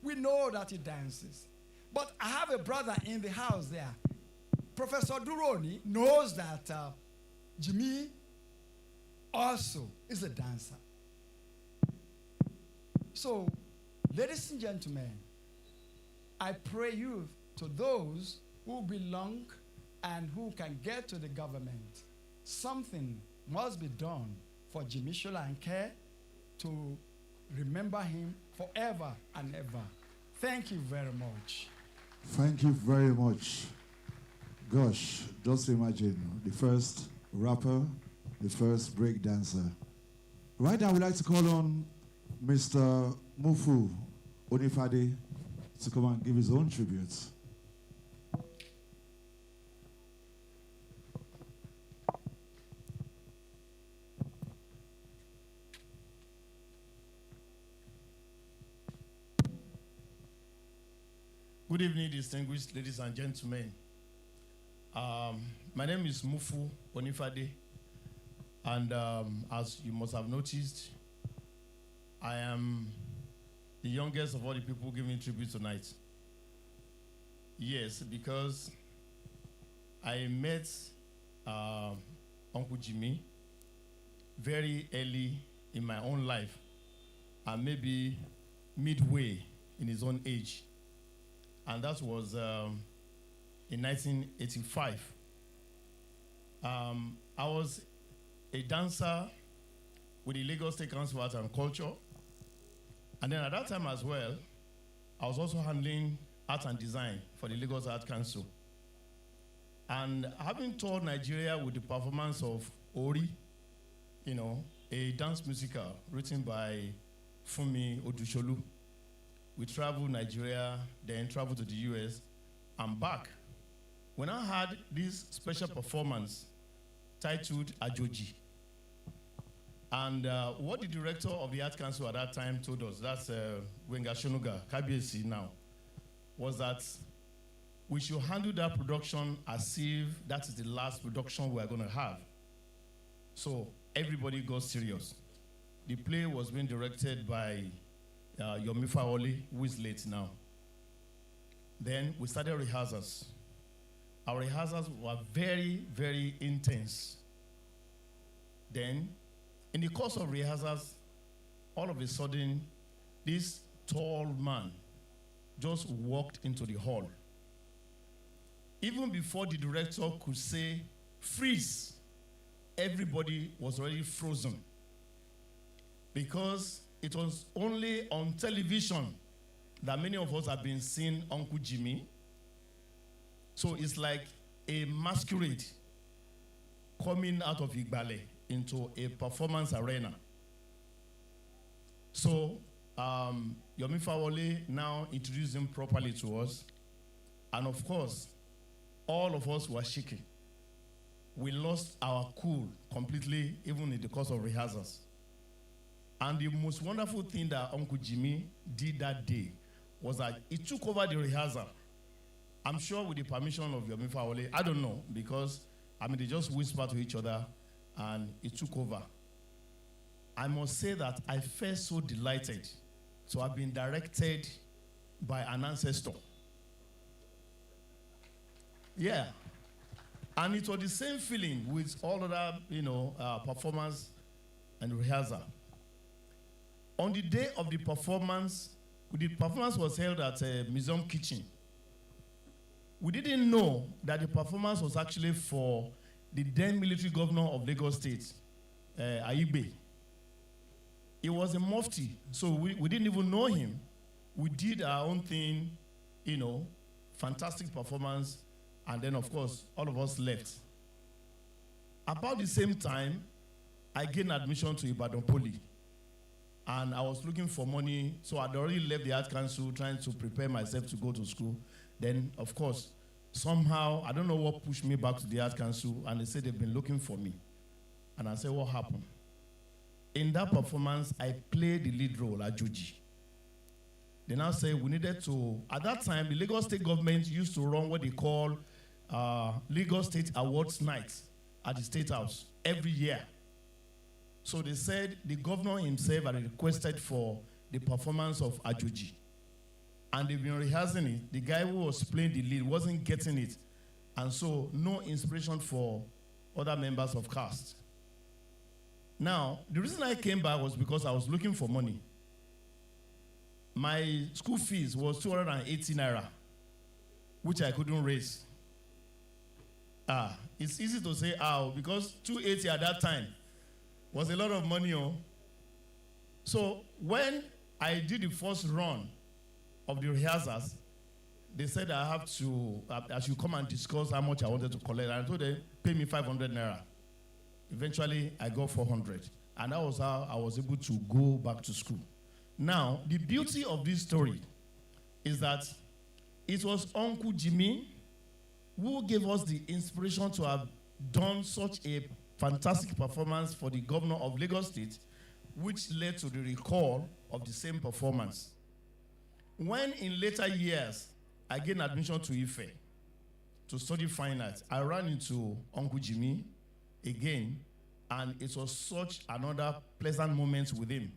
we know that he dances. But I have a brother in the house there. Professor Duroni knows that Jimi also is a dancer. So, ladies and gentlemen, I pray you to those who belong and who can get to the government, something must be done for Jimi Solanke to remember him forever and ever. Thank you very much. Thank you very much. Gosh, just imagine the first rapper, the first break dancer. Right now, we'd like to call on Mr. Mufu Onifade to come and give his own tribute. Good evening, distinguished ladies and gentlemen. My name is Mufu Onifade, and as you must have noticed, I am the youngest of all the people giving tribute tonight. Yes, because I met Uncle Jimi very early in my own life, and maybe midway in his own age. And that was in 1985. I was a dancer with the Lagos State Council of Art and Culture. And then at that time as well, I was also handling art and design for the Lagos Art Council. And having toured Nigeria with the performance of Ori, a dance musical written by Funmi Odusholu. We traveled Nigeria, then traveled to the US, and back. When I had this special performance titled Ajoji, and what the director of the Art Council at that time told us, that's Wenga Shonuga, KBC now, was that we should handle that production as if that is the last production we're going to have. So everybody got serious. The play was being directed by Yomi Faoli, who is late now. Then we started rehearsals. Our rehearsals were very, very intense. Then, in the course of rehearsals, all of a sudden, this tall man just walked into the hall. Even before the director could say, freeze, everybody was already frozen. Because it was only on television that many of us have been seeing Uncle Jimi. So it's like a masquerade coming out of Igbale into a performance arena. So Yomi Fawole now introduced him properly to us. And of course, all of us were shaking. We lost our cool completely, even in the course of rehearsals. And the most wonderful thing that Uncle Jimi did that day was that he took over the rehearsal. I'm sure with the permission of Yomi Fawole, I don't know, because they just whispered to each other and he took over. I must say that I felt so delighted to have been directed by an ancestor. Yeah. And it was the same feeling with all other, performance and rehearsal. On the day of the performance was held at a museum kitchen. We didn't know that the performance was actually for the then military governor of Lagos State, Aigbe. He was a mufti, so we didn't even know him. We did our own thing, fantastic performance, and then, of course, all of us left. About the same time, I gained admission to Ibadan Poly. And I was looking for money, so I'd already left the Art Council trying to prepare myself to go to school. Then, of course, somehow, I don't know what pushed me back to the Art Council, and they said they've been looking for me. And I said, what happened? In that performance, I played the lead role, Ajoji. They now say we needed to, at that time, the Lagos State government used to run what they call Lagos State Awards Nights at the State House every year. So they said the governor himself had requested for the performance of Ajoji. And they've been rehearsing it. The guy who was playing the lead wasn't getting it. And so no inspiration for other members of cast. Now, the reason I came back was because I was looking for money. My school fees was 280 naira, which I couldn't raise. It's easy to say how, because 280 at that time was a lot of money. So when I did the first run of the rehearsals, they said I should come and discuss how much I wanted to collect. And I told them, pay me 500 naira. Eventually, I got 400. And that was how I was able to go back to school. Now, the beauty of this story is that it was Uncle Jimi who gave us the inspiration to have done such a fantastic performance for the governor of Lagos State, which led to the recall of the same performance. When in later years, I gained admission to Ife to study fine arts, I ran into Uncle Jimi again, and it was such another pleasant moment with him.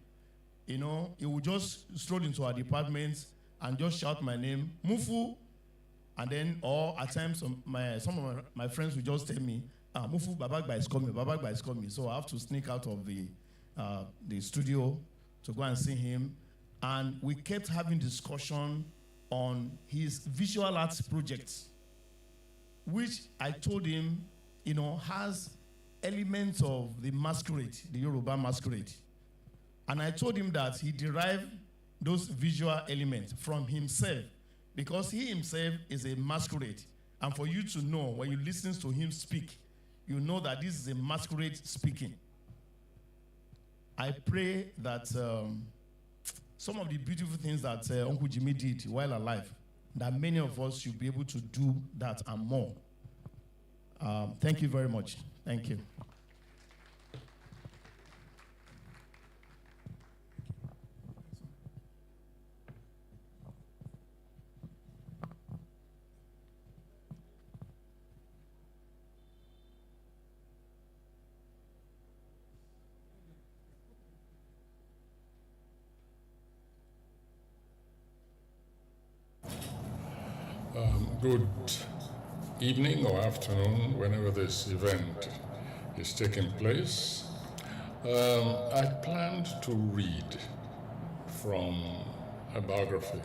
He would just stroll into our department and just shout my name, Mufu, and then, or at times, some of my friends would just tell me, Mufu, Babagba is coming, Babagba is coming. So I have to sneak out of the studio to go and see him. And we kept having discussion on his visual arts projects, which I told him, has elements of the masquerade, the Yoruba masquerade. And I told him that he derived those visual elements from himself, because he himself is a masquerade. And for you to know, when you listen to him speak, you know that this is a masquerade speaking. I pray that some of the beautiful things that Uncle Jimi did while alive, that many of us should be able to do that and more. Thank you very much. Thank you. Good evening or afternoon, whenever this event is taking place. I planned to read from a biography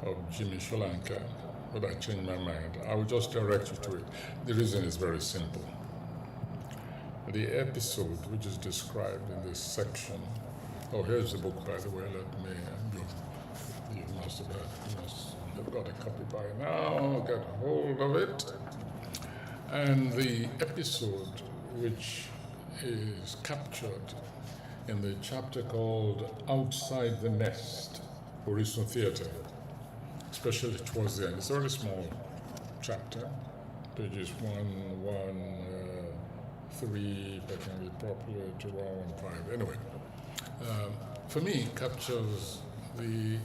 of Jimi Solanke, but I changed my mind. I will just direct you to it. The reason is very simple. The episode which is described in this section, oh, here's the book, by the way, let me, you must have got a copy by now, get hold of it. And the episode which is captured in the chapter called Outside the Nest, Horizon Theatre, especially towards the end. It's a very small chapter, pages 113, if I can read properly, to 115. Anyway, for me, it captures the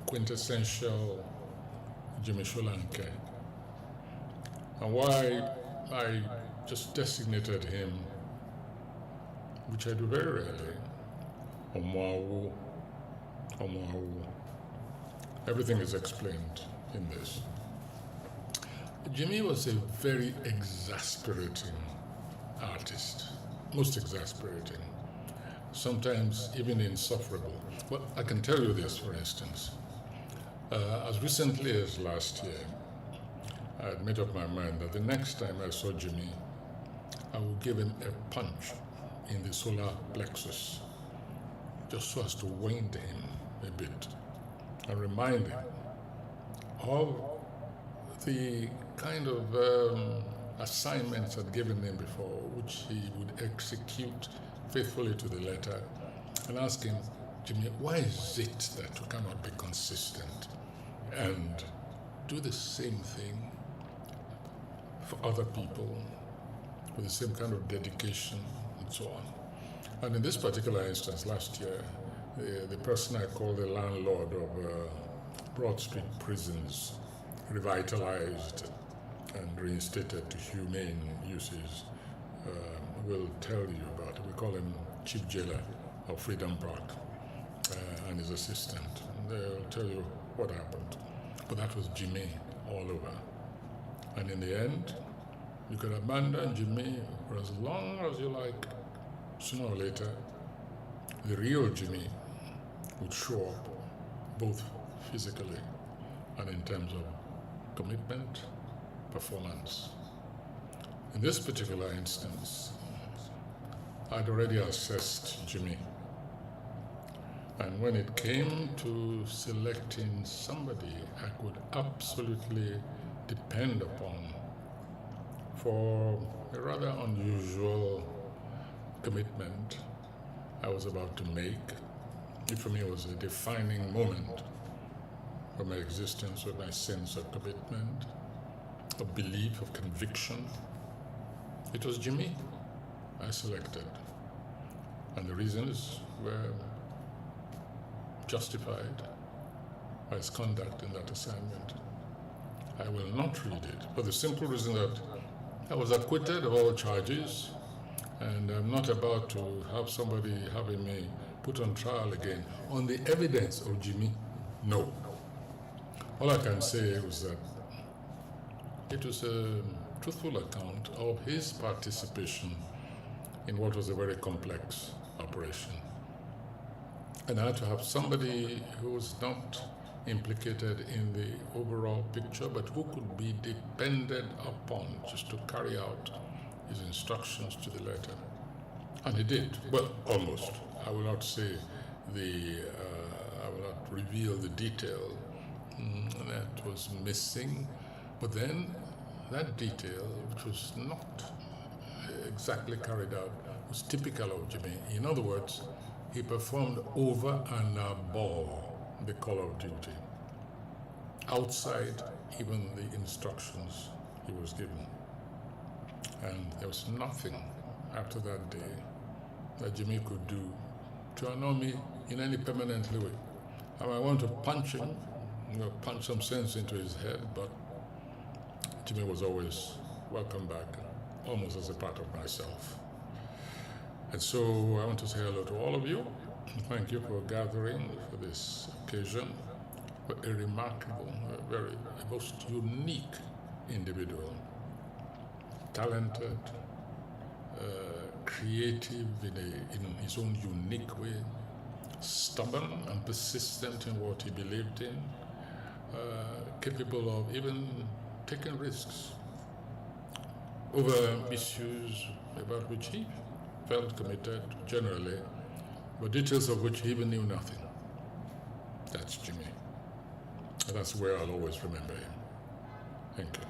quintessential Jimi Solanke, and why I just designated him, which I do very rarely, Omwawu. Everything is explained in this. Jimi was a very exasperating artist, most exasperating, sometimes even insufferable. Well, I can tell you this, for instance. As recently as last year, I had made up my mind that the next time I saw Jimi, I would give him a punch in the solar plexus, just so as to wind him a bit and remind him of the kind of assignments I'd given him before, which he would execute faithfully to the letter, and ask him, Jimi, why is it that you cannot be consistent and do the same thing for other people with the same kind of dedication and so on? And in this particular instance, last year, the person I call the landlord of Broad Street prisons, revitalized and reinstated to humane uses, will tell you about it. We call him Chief Jailer of Freedom Park and his assistant. They'll tell you what happened. But that was Jimi all over. And in the end, you could abandon Jimi for as long as you like. Sooner or later, the real Jimi would show up, both physically and in terms of commitment, performance. In this particular instance, I'd already assessed Jimi. And when it came to selecting somebody I could absolutely depend upon for a rather unusual commitment I was about to make, it for me was a defining moment for my existence, of my sense of commitment, of belief, of conviction. It was Jimi I selected, and the reasons were justified by his conduct in that assignment. I will not read it for the simple reason that I was acquitted of all charges, and I'm not about to have somebody having me put on trial again on the evidence of Jimi. No. All I can say was that it was a truthful account of his participation in what was a very complex operation. And I had to have somebody who was not implicated in the overall picture, but who could be depended upon just to carry out his instructions to the letter. And he did. Well, almost. I will not say I will not reveal the detail that was missing, but then that detail, which was not exactly carried out, was typical of Jimi. In other words, he performed over and above the call of duty, outside even the instructions he was given. And there was nothing after that day that Jimi could do to annoy me in any permanent way. I might want to punch him, punch some sense into his head, but Jimi was always welcome back, almost as a part of myself. And so I want to say hello to all of you. Thank you for gathering for this occasion. a remarkable, a most unique individual, talented, creative in his own unique way, stubborn and persistent in what he believed in, capable of even taking risks over issues about which he felt committed generally, but details of which he even knew nothing. That's Jimi. And that's where I'll always remember him. Thank you.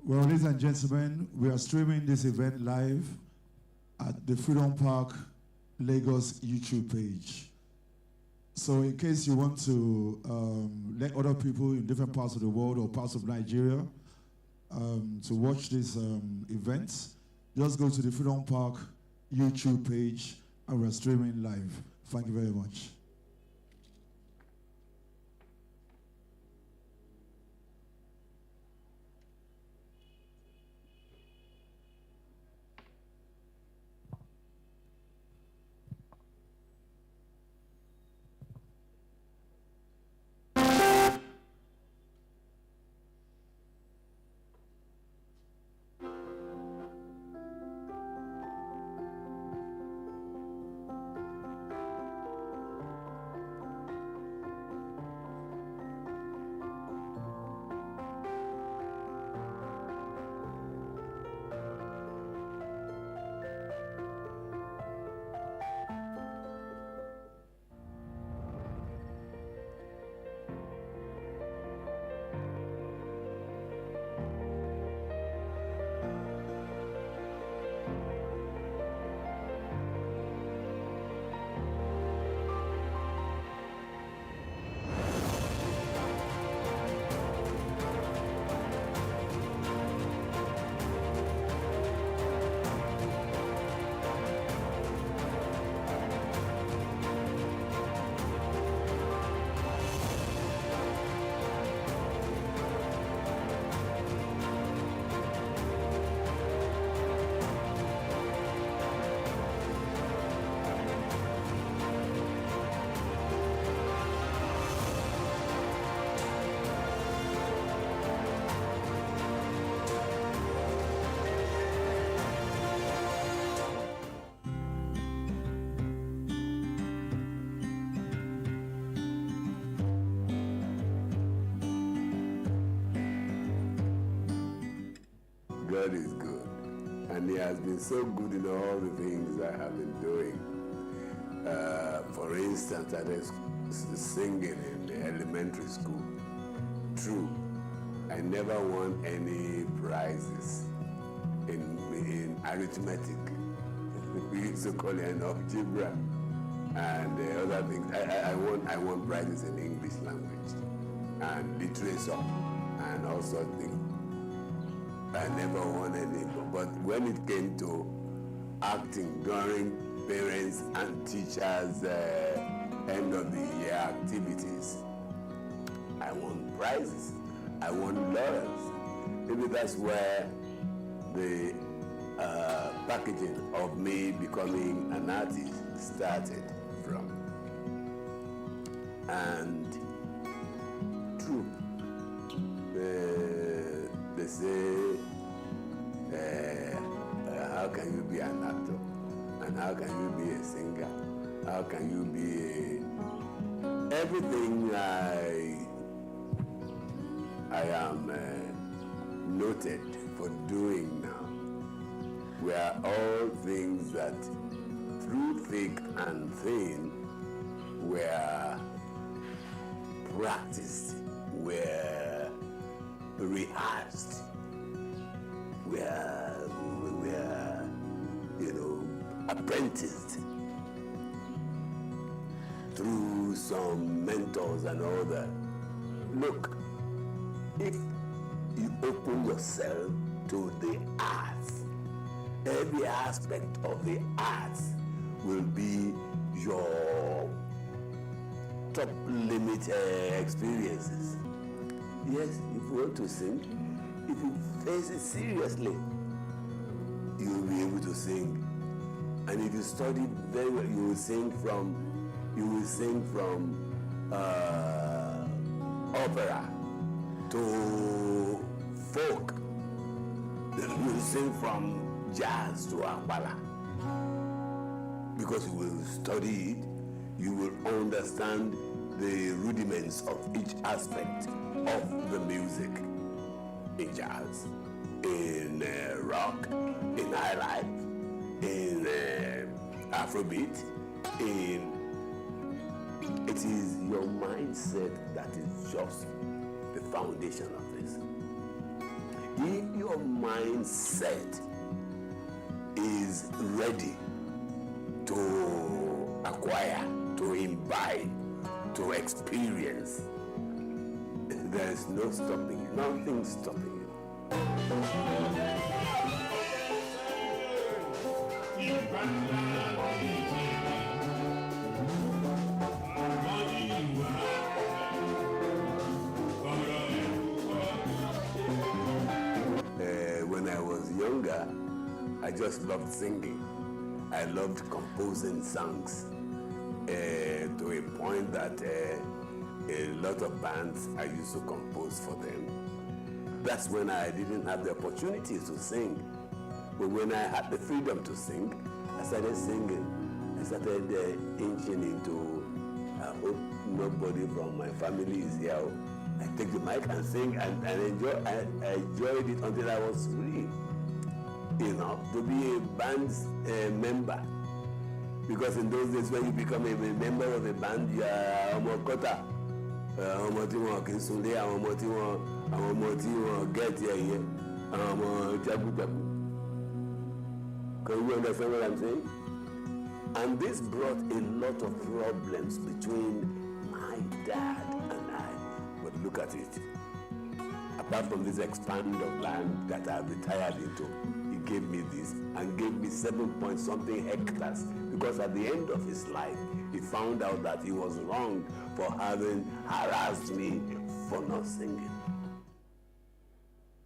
Well, ladies and gentlemen, we are streaming this event live at the Freedom Park Lagos YouTube page. So in case you want to let other people in different parts of the world or parts of Nigeria to watch this event, just go to the Freedom Park YouTube page and we're streaming live. Thank you very much. God is good, and He has been so good in all the things I have been doing. For instance, I was singing in the elementary school. True, I never won any prizes in arithmetic. We used to call it an algebra and other things. I won prizes in English language and literature and all sorts of things. I never won any, but when it came to acting during parents and teachers' end of the year activities, I won prizes. I won laurels. Maybe that's where the packaging of me becoming an artist started from. And true, they say, how can you be an actor? And how can you be a singer? How can you be everything I am noted for doing now were all things that through thick and thin were practiced, were rehearsed, were apprenticed through some mentors and all that. Look, if you open yourself to the arts, every aspect of the arts will be your top limit experiences. Yes, if you want to sing, if you face it seriously, you will be able to sing. And if you study very well, you will sing from opera to folk. You will sing from jazz to apala. Because you will study it, you will understand the rudiments of each aspect of the music in jazz, in rock, in high life, in Afrobeat, it is your mindset that is just the foundation of this. If your mindset is ready to acquire, to imbibe, to experience, there is no stopping you, nothing stopping you. When I was younger, I just loved singing. I loved composing songs to a point that a lot of bands I used to compose for them. That's when I didn't have the opportunity to sing. But when I had the freedom to sing, I started singing. I started inching into, I hope nobody from my family is here. I take the mic and sing and I enjoyed it until I was free, to be a band's member. Because in those days when you become a member of a band, you are ọmọkọ́tà, ọmọ tí wọn kì í sunlé, àwọn ọmọ tí wọn get here, àwọn ọmọ jagunjagun. Can you understand what I'm saying? And this brought a lot of problems between my dad and I. But look at it. Apart from this expand of land that I retired into, he gave me this and gave me 7-point-something hectares, because at the end of his life, he found out that he was wrong for having harassed me for not singing.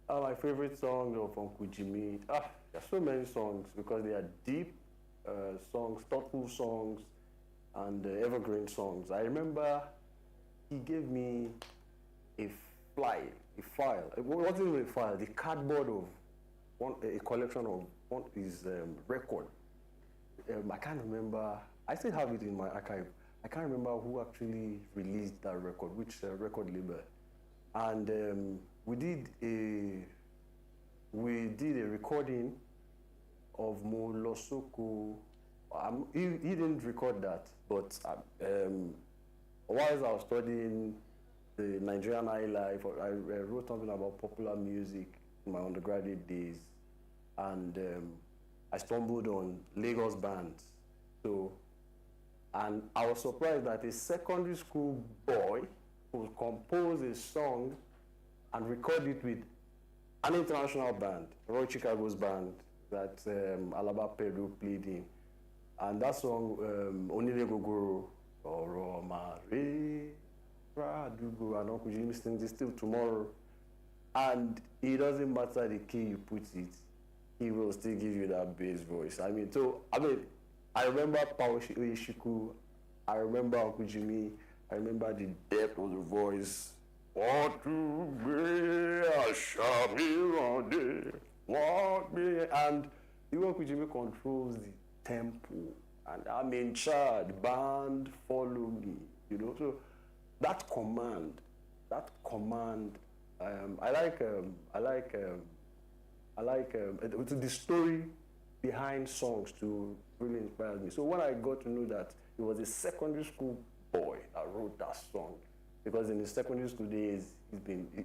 My favorite song of Uncle Jimi. There are so many songs because they are deep songs, thoughtful songs, and evergreen songs. I remember he gave me a file. It wasn't even a file, the cardboard of a collection of his record. I can't remember. I still have it in my archive. I can't remember who actually released that record, which record label. And we did a recording of Mo Losoko. He didn't record that, but whilst I was studying the Nigerian high life, I wrote something about popular music in my undergraduate days, and I stumbled on Lagos bands. And I was surprised that a secondary school boy who composed a song and record it with an international band, Roy Chicago's band, that Alaba Pedro played in. And that song, Onile Gogoro, Oro Mare, Radugo, and Uncle Jimi sings it still tomorrow. And it doesn't matter the key you put it, he will still give you that bass voice. I remember Paoshi Oyechiku, I remember Uncle Jimi, I remember the depth of the voice. Want to be a Shagun, want me, and the way Uncle Jimi controls the tempo, and I'm in charge, band follow me, So that command, I like the story behind songs to really inspire me. So when I got to know that it was a secondary school boy that wrote that song, because in his secondary school days,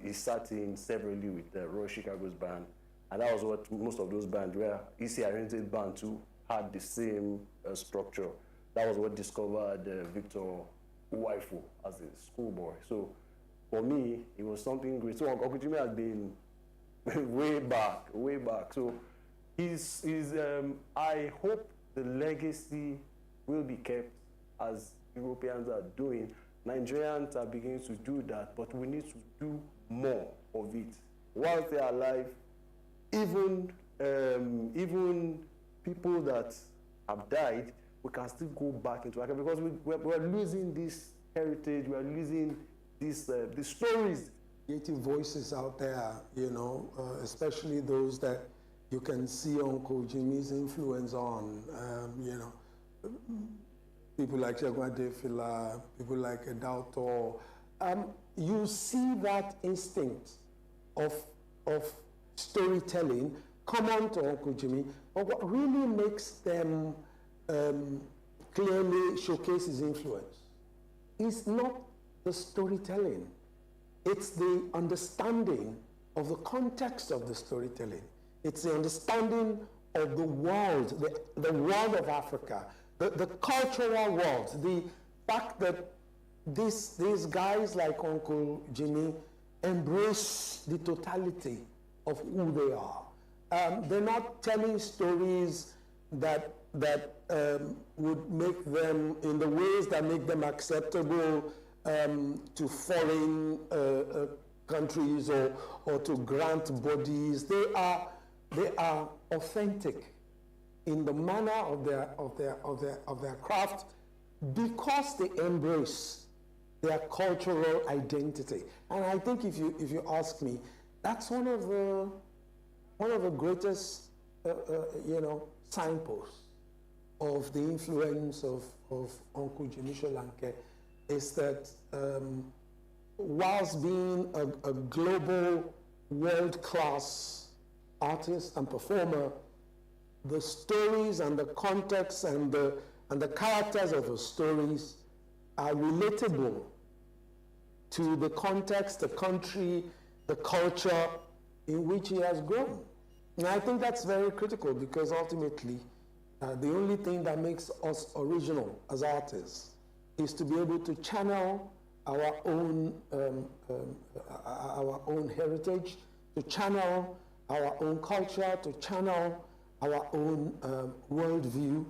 he sat in severally with Roy Chicago's band, and that was what most of those bands were. EC-oriented band too had the same structure. That was what discovered Victor Uwaifu as a schoolboy. So for me, it was something great. So Uncle Jimi has been way back. So I hope the legacy will be kept as Europeans are doing. Nigerians are beginning to do that, but we need to do more of it. Whilst they are alive, even even people that have died, we can still go back into archive because we're losing this heritage, we're losing these stories. Creative voices out there, you know, especially those that you can see Uncle Jimi's influence on, you know, people like Shagun, people like Edauto. You see that instinct of storytelling come on to Uncle Jimi, but what really makes them clearly showcase his influence is not the storytelling. It's the understanding of the context of the storytelling. It's the understanding of the world, the world of Africa, the cultural world, the fact that these guys like Uncle Jimi embrace the totality of who they are. They're not telling stories that would make them, in the ways that make them acceptable to foreign countries or to grant bodies. They are authentic in the manner of their craft because they embrace their cultural identity. And I think if you ask me, that's one of the greatest you know, signposts of the influence of Uncle Jimi Solanke is that whilst being a global world-class artist and performer, the stories and the context and the characters of his stories are relatable to the context, the country, the culture in which he has grown. And I think that's very critical because ultimately, the only thing that makes us original as artists is to be able to channel our own heritage, to channel our own culture, to channel our own worldview,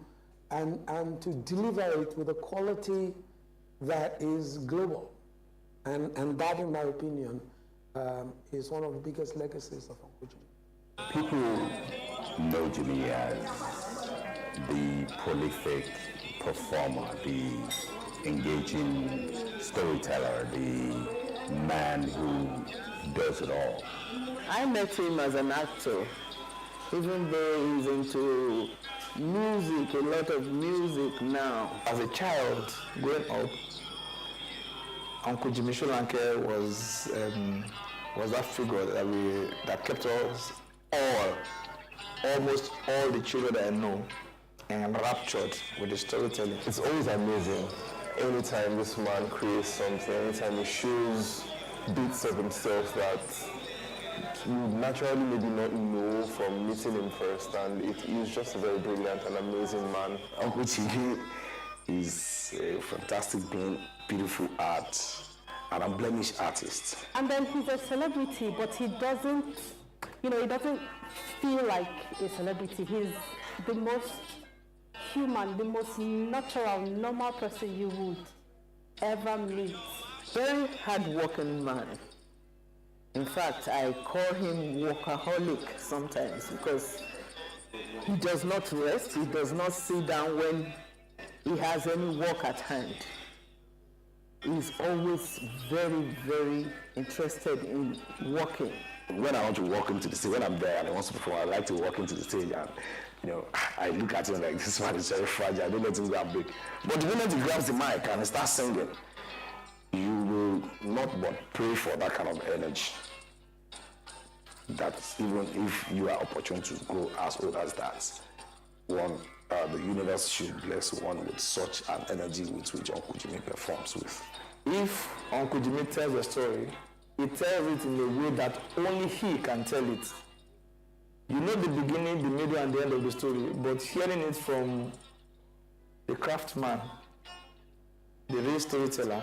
and to deliver it with a quality that is global. And that, in my opinion, is one of the biggest legacies of Uncle Jimi. People know Jimi as the prolific performer, the engaging storyteller, the man who does it all. I met him as an actor, even though he's into music, a lot of music now. As a child, growing up, Uncle Jimi Solanke was that figure that kept us almost all the children that I know enraptured with the storytelling. It's always amazing. Anytime this man creates something, anytime he shows bits of himself that you naturally maybe not know from meeting him first, and he's just a very brilliant and amazing man. Uncle Jimi is a fantastic, beautiful art, an unblemished artist. And then he's a celebrity, but he doesn't, he doesn't feel like a celebrity. He's the most human, the most natural, normal person you would ever meet. Very hard-working man. In fact, I call him workaholic sometimes because he does not rest, he does not sit down when he has any work at hand. He's always very, very interested in working. When I want to walk into the stage, when I'm there and I want to perform, I like to walk into the stage and, I look at him like, this man is very fragile, I don't let him grab big. But the moment he grabs the mic and he starts singing, you will not but pray for that kind of energy. That even if you are opportune to grow as old as that, the universe should bless one with such an energy with which Uncle Jimi performs with. If Uncle Jimi tells a story, he tells it in a way that only he can tell it. You know the beginning, the middle, and the end of the story, but hearing it from the craftsman, the real storyteller,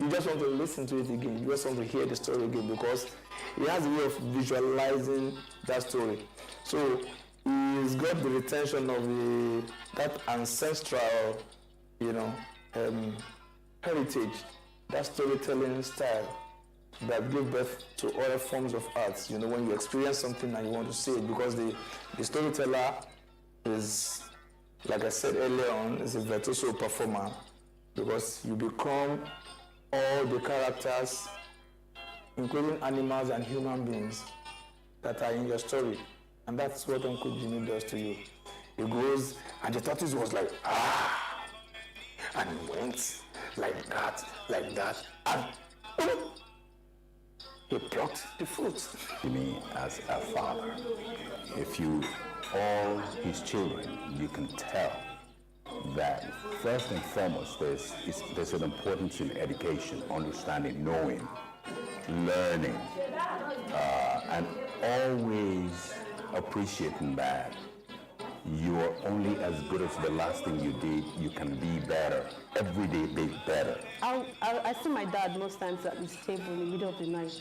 you just want to listen to it again. You just want to hear the story again because he has a way of visualizing that story. So he's got the retention of that ancestral, heritage, that storytelling style. that give birth to other forms of arts. You know, when you experience something and you want to say it, because the storyteller is, like I said earlier on, is a virtuoso performer, because you become all the characters, including animals and human beings, that are in your story. And that's what Uncle Jimi does to you. He goes, and the tortoise was like, ah, and he went like that, and he plucked the fruit. Me as a father, if you, all his children, you can tell that first and foremost there's an importance in education, understanding, knowing, learning, and always appreciating that you are only as good as the last thing you did. You can be better. Every day be better. I see my dad most times at his table in the middle of the night.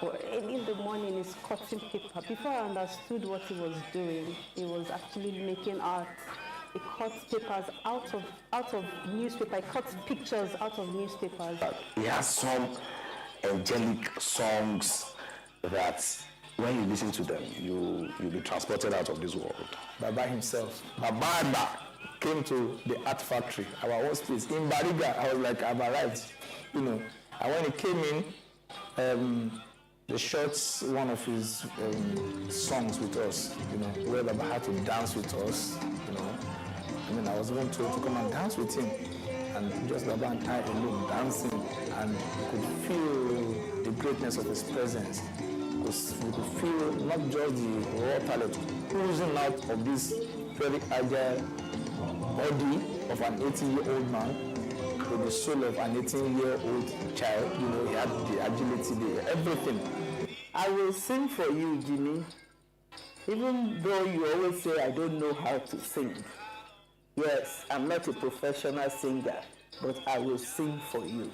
Or in the morning, he's cutting paper. Before I understood what he was doing, he was actually making art. He cuts papers out of newspaper. He cuts pictures out of newspapers. He has some angelic songs that when you listen to them, you'll be transported out of this world. Baba himself, Baba came to the art factory, our own space in Bariga. I was like, I've arrived, you know. And when he came in, they shot one of his songs with us, you know, where Baba had to dance with us, you know. I mean, I was even told to come and dance with him, and just Baba and I alone dancing, and you could feel the greatness of his presence. Because you could feel not just the raw talent oozing out of this very agile body of an 18-year-old man with the soul of an 18-year-old child. You know, he had the agility, everything. I will sing for you, Jimmy, even though you always say I don't know how to sing. Yes, I'm not a professional singer, but I will sing for you.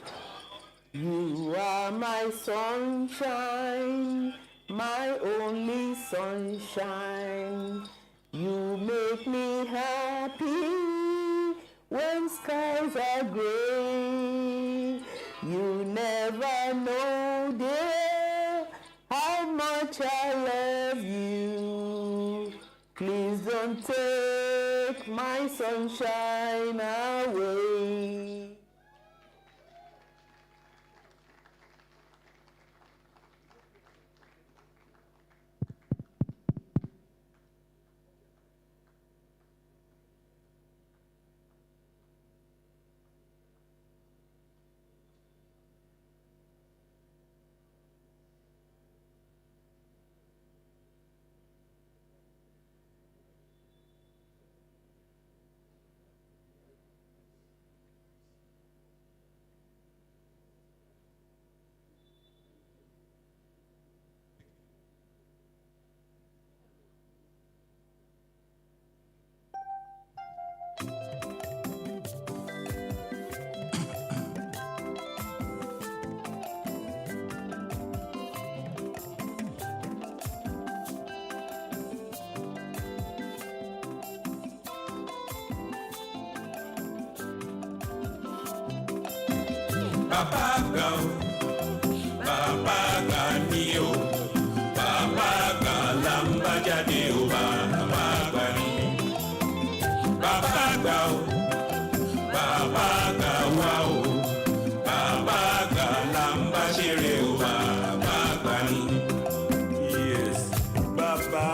You are my sunshine, my only sunshine. You make me happy when skies are gray. You never know, dear, how much I love you. Please don't take my sunshine away. Baba ni o, Baba lamba jade o, Baba ni. Baba o, Baba wa o, Baba lamba shere o, Baba ni. Yes, Baba,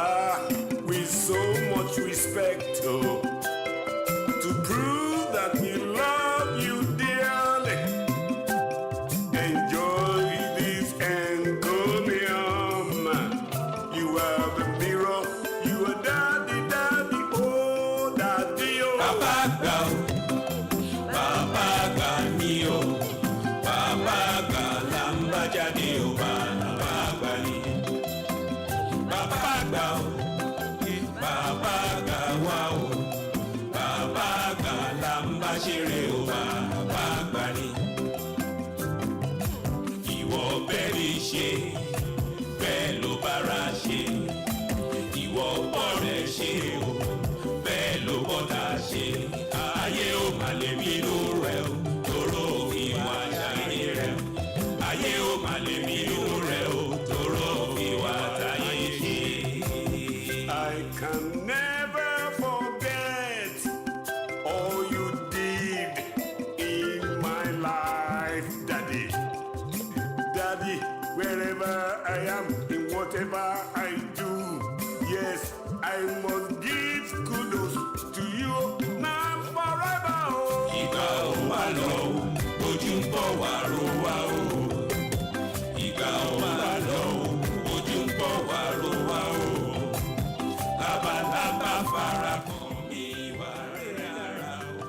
with so much respect to prove that we love you dearly. Enjoy this encomium. You are the mirror, you are daddy, daddy, oh, daddy, oh. Baba ni o, Baba lamba jade o, Baba ni. Baba wa o, Baba lamba shere o, Baba ni. Ìwọ bẹ́rí ṣe, bẹ́ẹ̀ ló bára ṣe. Ìwọ bọ̀rẹ̀ ṣe o, bẹ́ẹ̀ ló bọ́ta ṣe. Ayé ò mà lè bínú rẹ̀ o, tóró ìwà ṣàyè rẹ̀ o. Ayé ò mà lè lọ o, ojú ń bọ̀ wá ro wá o. Ìgbà ò máa lọ o, ojú ń bọ̀ wá ro wá o. Labalábá fara kan mi, ìwà rẹ̀ dára o.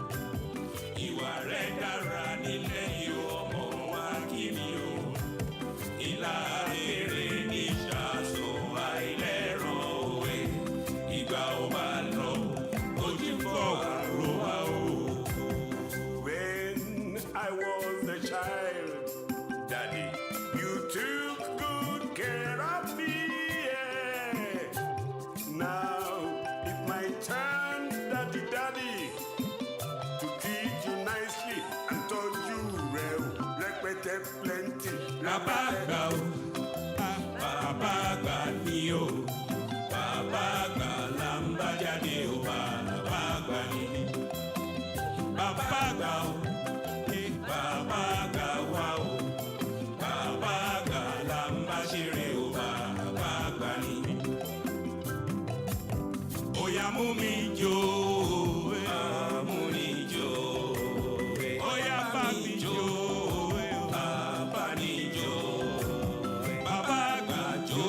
Ìwà rẹ̀ dára nílẹ̀ yìí ọmọ wa kí mi o. Ìlà rere ní ṣàṣọ àìlẹ́ràn òwe. Ìgbà ò máa lọ o, ojú ń bọ̀ wá ro wá o. When I was a child, Daddy, you took good care of me. Yeah. Now it's my turn, Daddy, Daddy, to treat you nicely and touch you well. Repete plenty. Bàbá àgbà o, bàbá àgbà ni o, bàbá àgbà là ń bá jáde o, bàbá àgbà ni. Bàbá àgbà o, bàbá àgbà wa o, bàbá àgbà là ń bá ṣeré o, bàbá àgbà ni. Oya mú mi jó, mú mi jó, oya bá mi jó, bá mi jó, bàbá àgbà jó,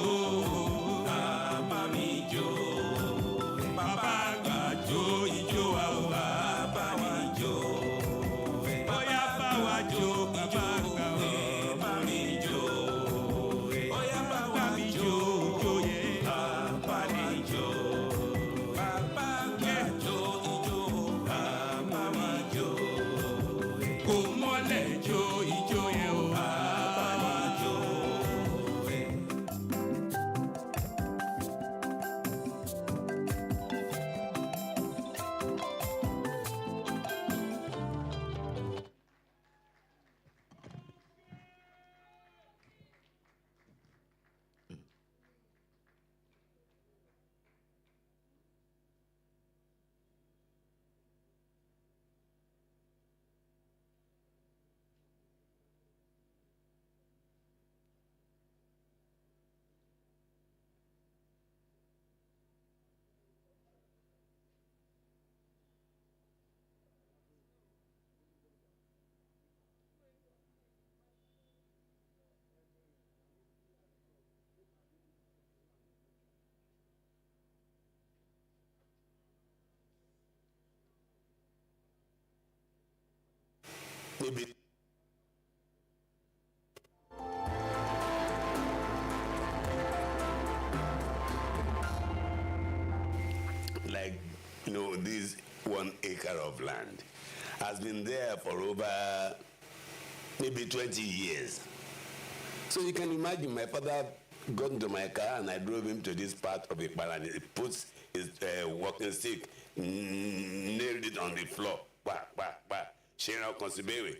bá mi jó, bàbá àgbà jó ijó wa o, bá mi jó, oya bá wa jó ijó wa, bá mi jó, oya bá wa jó ijó yẹ, bá mi jó. Bàbá àgbà jó ijó, bàbá mi jó. Kò mọ́lẹ̀ jó ijó yẹn o, bàbá mi jó. Maybe. Like, this 1 acre of land has been there for over maybe 20 years. So you can imagine my father got into my car and I drove him to this part of Ikpara and he puts his walking stick, nailed it on the floor. Sharon Consibewe.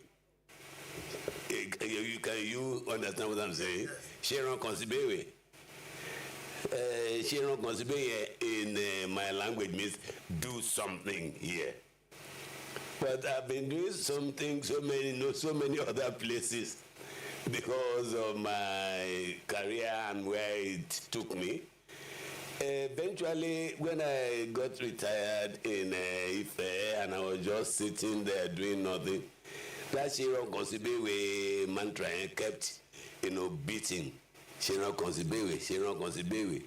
You understand what I'm saying? Sharon Consibewe. Sharon Consibewe in my language means do something here. But I've been doing something so many other places because of my career and where it took me. Eventually, when I got retired in Ife and I was just sitting there doing nothing, that Sharon Consibewe mantra kept, beating. Sharon Consibewe.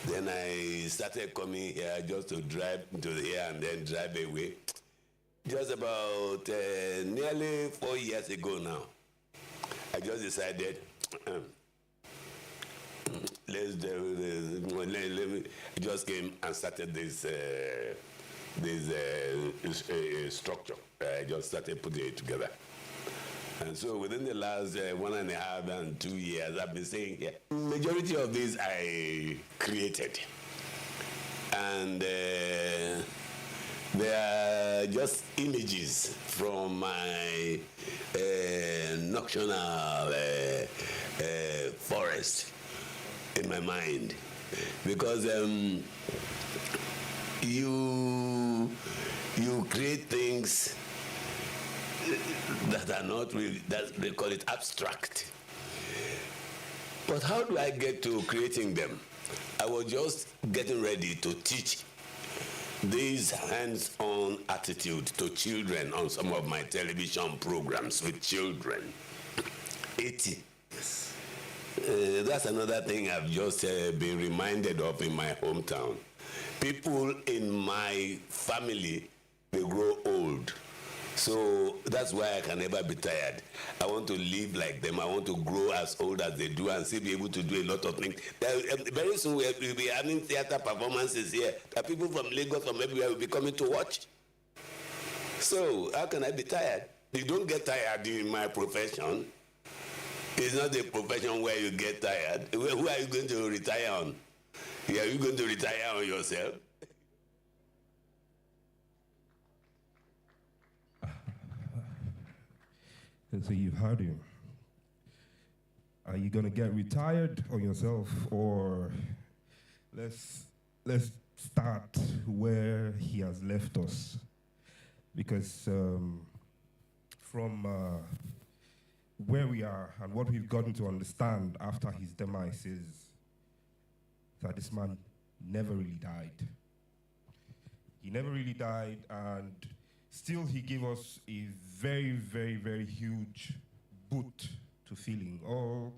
Then I started coming here just to drive to here and then drive away. Just about nearly 4 years ago now, I just decided, I just came and started this structure. I just started putting it together. And so within the last 1.5 and 2 years, I've been saying, majority of these I created. And they are just images from my nocturnal forest in my mind. Because you create things that are not really, that they call it abstract. But how do I get to creating them? I was just getting ready to teach these hands-on own attitude to children on some of my television programs with children. 80. Yes. That's another thing I've just been reminded of in my hometown. People in my family, they grow old. So that's why I can never be tired. I want to live like them. I want to grow as old as they do and still be able to do a lot of things. Very soon we'll be having theater performances here that people from Lagos, from everywhere will be coming to watch. So how can I be tired? You don't get tired in my profession. It's not a profession where you get tired. Who are you going to retire on? Are you going to retire on yourself? So you've heard him. Are you gonna get retired on yourself, or let's start where he has left us? Because from where we are and what we've gotten to understand after his demise is that this man never really died. He never really died, and still he gave us a very, very, very huge boot to filling. All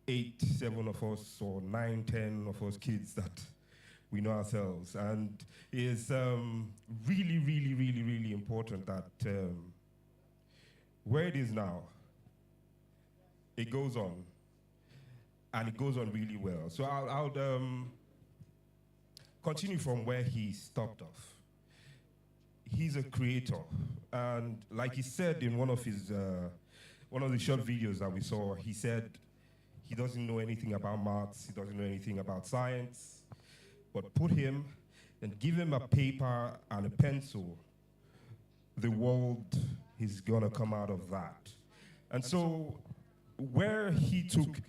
8, 7 of us, or 9, 10 of us kids that we know ourselves. And it's really, really, really, really important that where it is now, it goes on, and it goes on really well. So I'll continue from where he stopped off. He's a creator, and like he said in one of the short videos that we saw, he said he doesn't know anything about maths, he doesn't know anything about science, but put him and give him a paper and a pencil, the world is gonna come out of that. And so where he took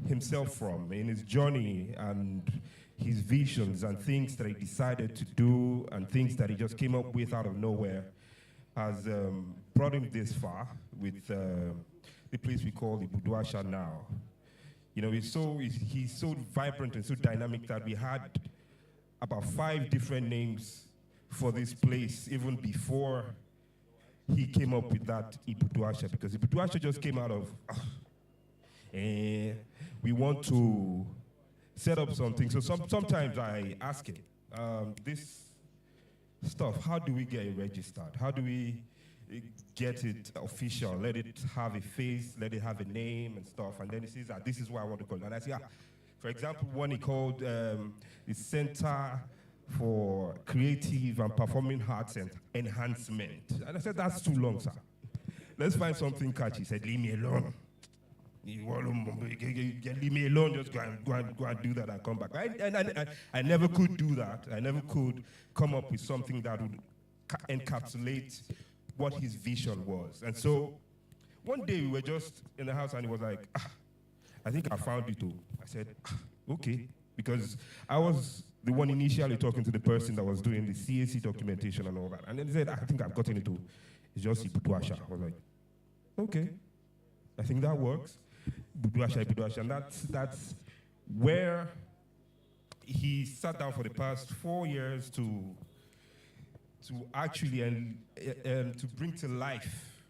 himself from in his journey and his visions and things that he decided to do and things that he just came up with out of nowhere has brought him this far with the place we call the Buduasha now. You know, he's so vibrant and so dynamic that we had about 5 different names for this place even before he came up with that Ibuduasha, because Ibuduasha just came out of, we want to set up something. So sometimes I ask him, this stuff, how do we get it registered? How do we get it official? Let it have a face, let it have a name and stuff. And then he says, this is what I want to call it. And I say, for example, one he called the Center for Creative and Performing Arts and Enhancement. And I said, that's too long, sir. Let's find something catchy. He said, leave me alone. Leave me alone, just go and do that and come back. I never could do that. I never could come up with something that would encapsulate what his vision was. And so one day we were just in the house and he was like, I think I found it too. I said, okay, because I was the one initially talking to the person that was doing the CAC documentation and all that. And then he said, I think I've gotten it too. It's just Ibuduasha. I was like, okay, I think that works. Ibuduasha. And that's where he sat down for the past 4 years to actually and to bring to life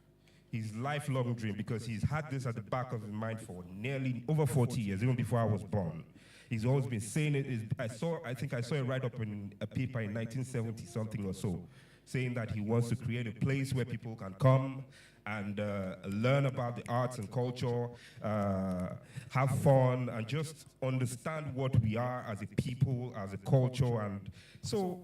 his lifelong dream, because he's had this at the back of his mind for nearly over 40 years, even before I was born. He's always been saying it. I think I saw it right up in a paper in 1970 something or so, saying that he wants to create a place where people can come and learn about the arts and culture, have fun, and just understand what we are as a people, as a culture. And so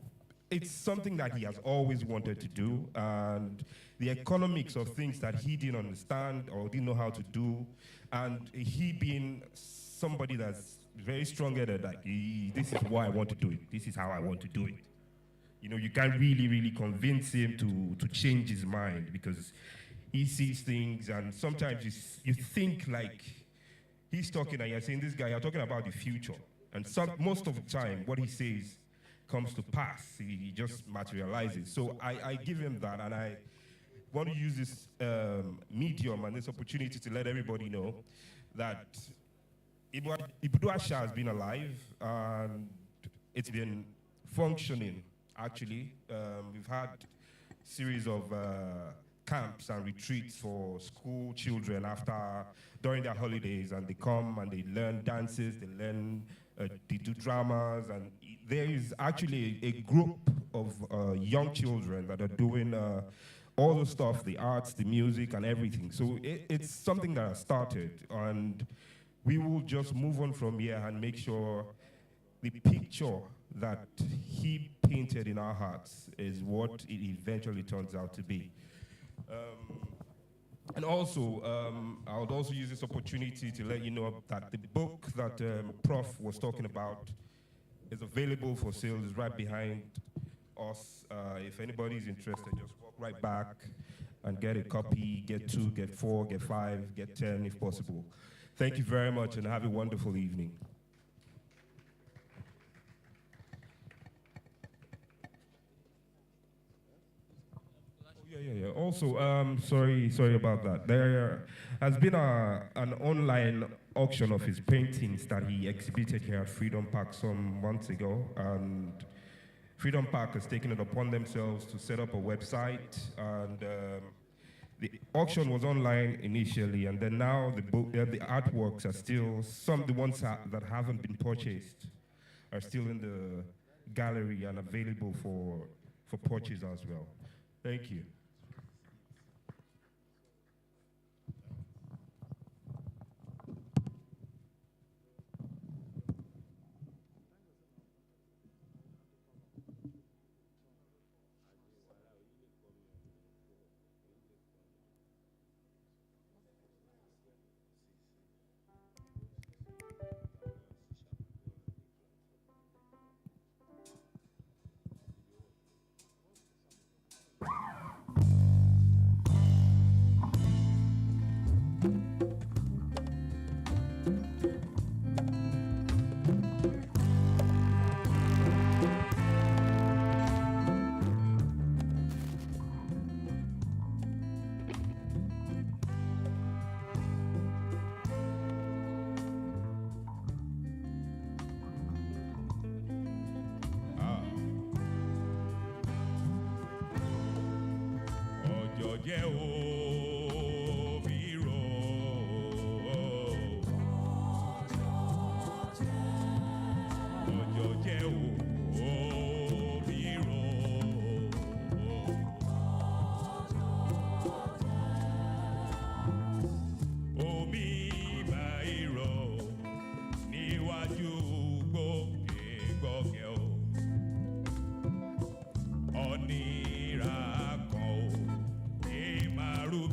it's something that he has always wanted to do. And the economics of things that he didn't understand or didn't know how to do, and he being somebody that's very strong-headed, like, this is why I want to do it. This is how I want to do it. You know, you can't really convince him to change his mind, because he sees things, and sometimes you think like he's talking and you're saying, this guy, you're talking about the future. And most of the time, what he says comes to pass. He just materializes. So I give him that, and I want to use this medium and this opportunity to let everybody know that Ibuduasha has been alive, and it's been functioning, actually. We've had series of camps and retreats for school children during their holidays, and they come and they learn dances, they do dramas, and there is actually a group of young children that are doing all the stuff, the arts, the music, and everything. So it's something that has started, and we will just move on from here and make sure the picture that he painted in our hearts is what it eventually turns out to be. And also, I would also use this opportunity to let you know that the book that Prof was talking about is available for sale. It's right behind us. If anybody is interested, just walk right back and get a copy, get 2, get 4, get 5, get 10 if possible. Thank you very much and have a wonderful evening. Yeah. Also, sorry about that. There has been an online auction of his paintings that he exhibited here at Freedom Park some months ago, and Freedom Park has taken it upon themselves to set up a website, and the auction was online initially, and then now the artworks are still, the ones that haven't been purchased are still in the gallery and available for purchase as well. Thank you. Onira kan o, Emaru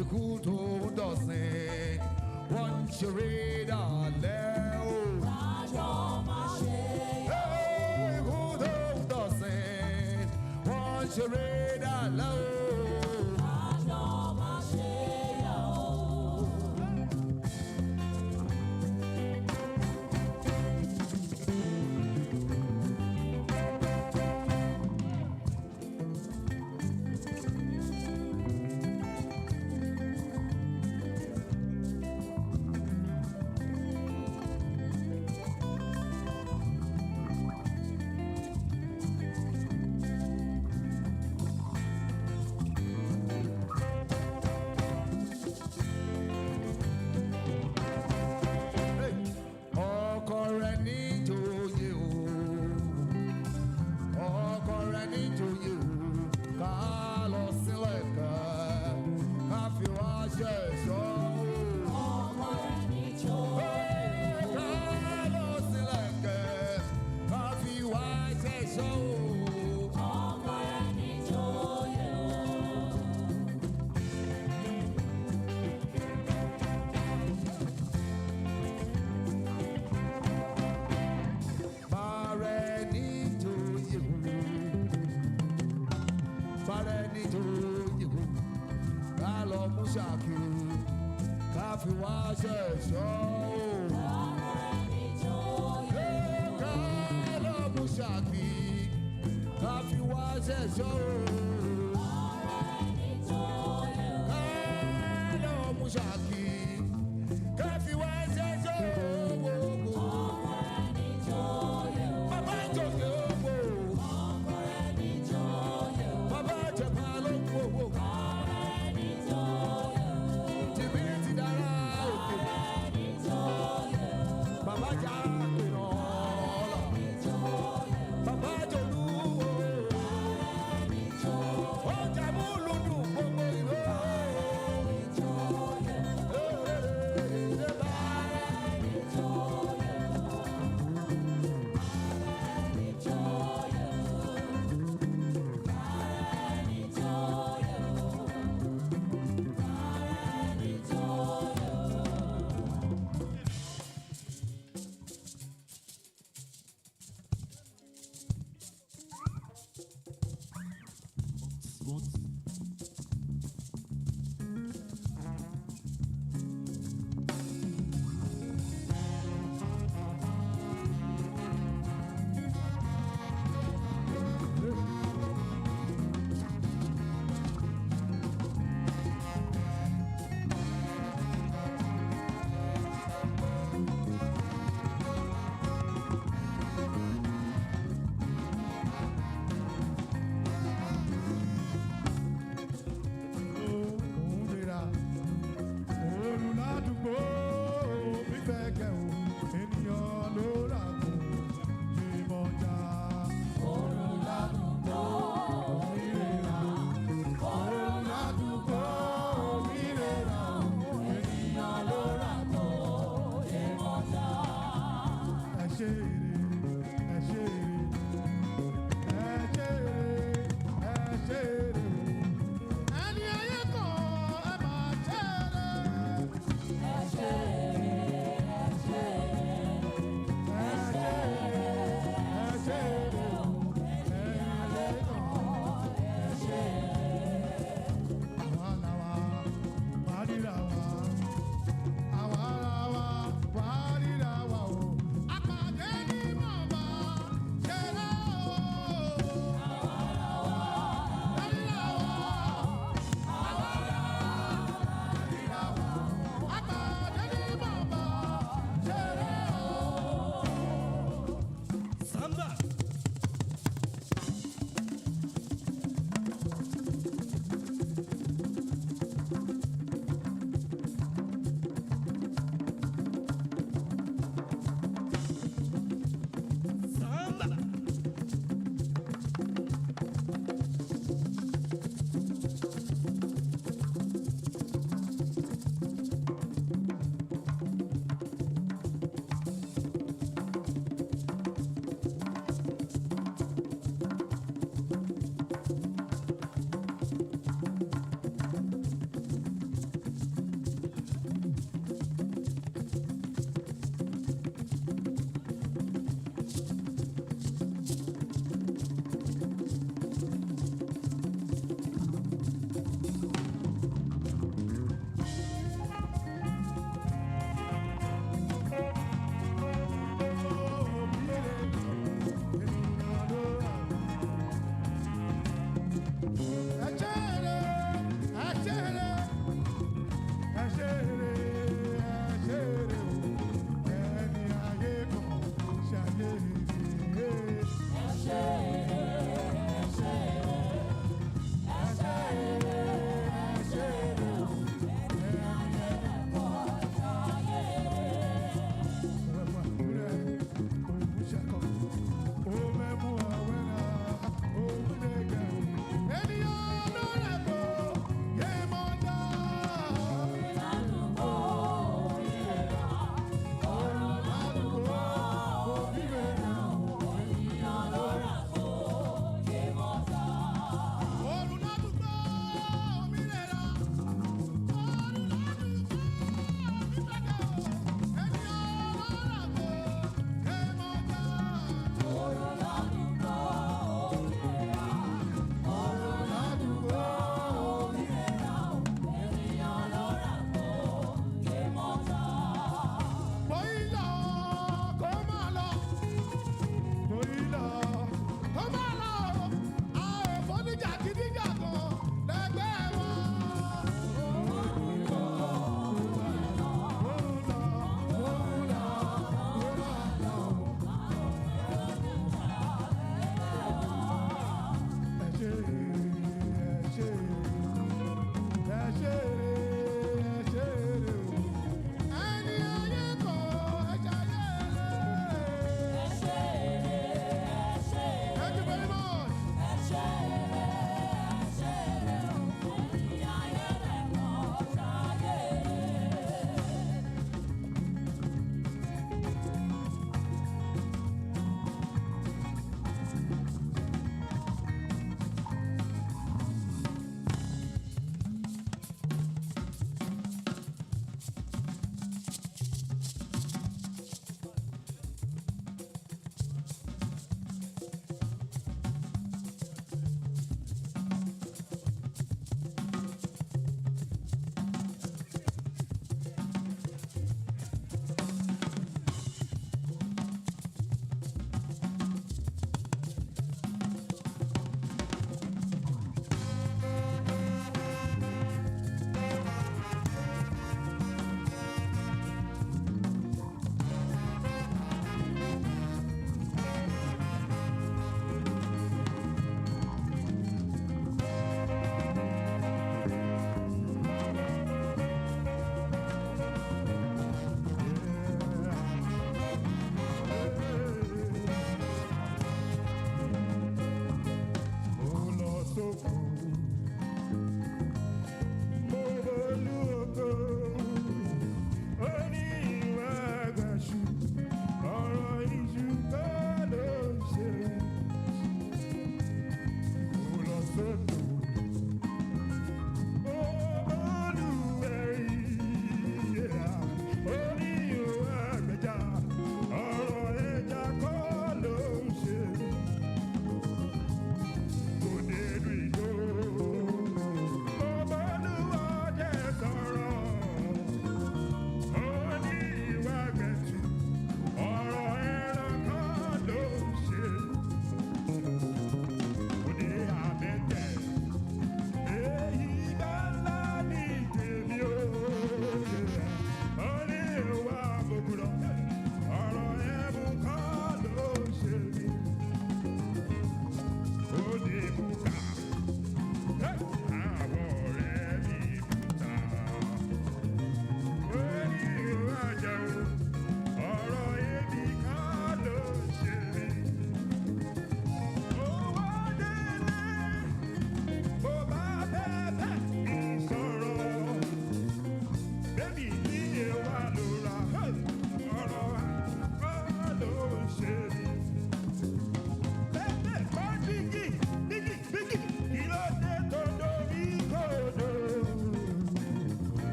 Ikú tó ń dọ̀sìn, wọ́n ń ṣeré dàlẹ́ o. Kájọ máa ṣe yà o. Ikú tó ń dọ̀sìn, wọ́n ń ṣeré dàlẹ́ o. Kájọ máa ṣe yà o. Baba Jolu,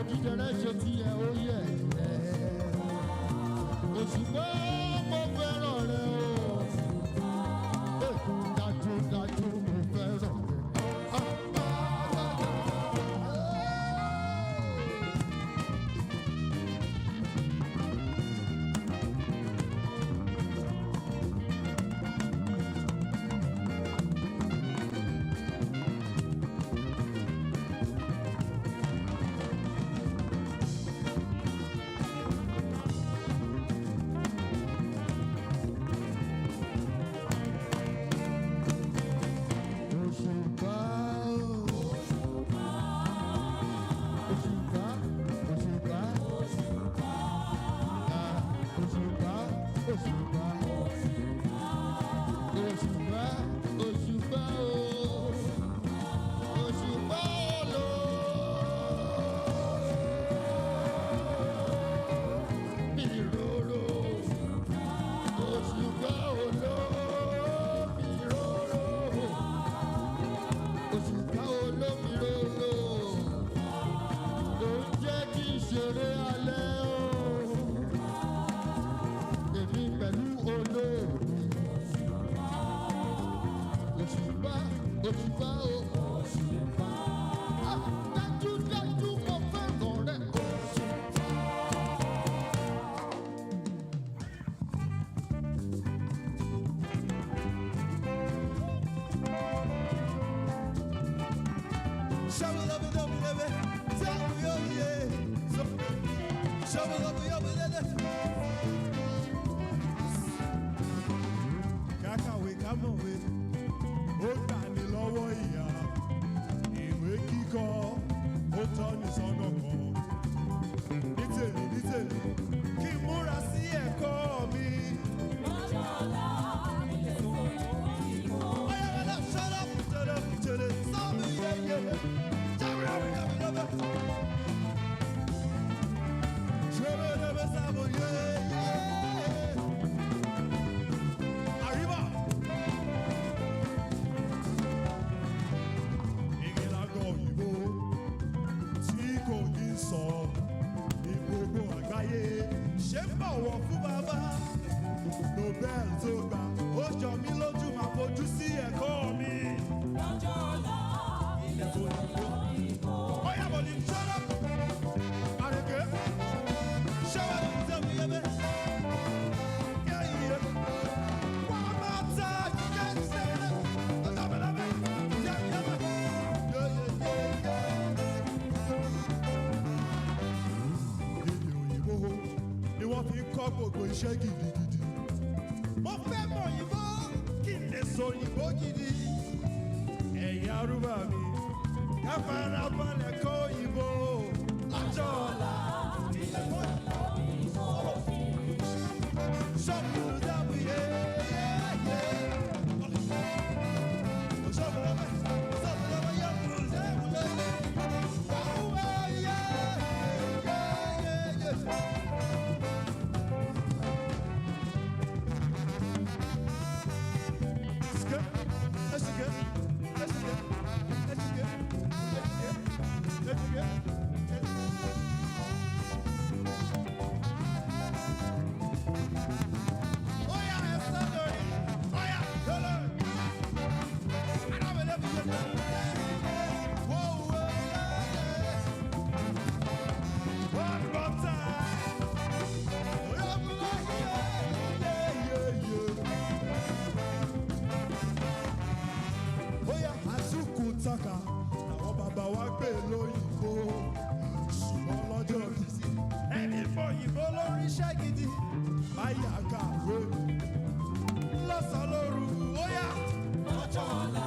òdìdẹrẹ ṣe tiẹ̀ ó yẹ ẹ̀. Òṣùpá mo fẹ́ràn rẹ o. Dájúdájú mo fẹ́ràn rẹ. Iṣẹ́ gidigidi. Mo fẹ́ mọ̀ òyìnbó kí n lè sọ òyìnbó gidi. Ẹ̀yin arúgbó mi, ká fara balẹ̀ kọ́ òyìnbó. Lọ́jọ́ ọ̀la, ilẹ̀ mọ́ òyìnbó. Ṣọ́ọ̀bù ló dábò yé. Ṣọ́ọ̀bù lọ́wọ́ yẹ kúrò sẹ́kù lẹ́yìn. Wàhùwà yé. Saka, àwọn bàbá wa gbé lóyìnbó, ṣùgbọ́n lọ́jọ́ ìdísí. Ẹni fòyìnbó lórí iṣẹ́ gidi, báyà kàwé. Lọ́sàn-án lóru, ó yá. Lọ́jọ́ ọ̀la,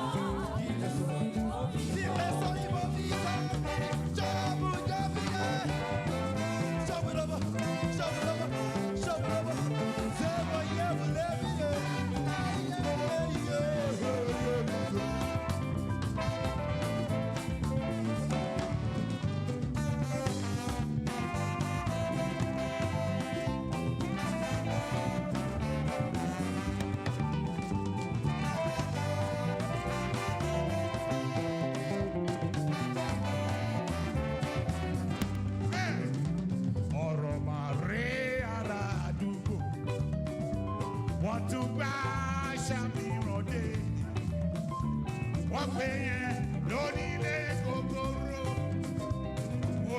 ilẹ̀ sọ̀yìnbó bí ìgbà. Jọ́bù jọ́bù yẹ. Ṣọ́bù lọ́bọ̀, ṣọ́bù lọ́bọ̀, ṣọ́bù lọ́bọ̀. Ṣébọ̀ yẹ wùlé mi yẹ.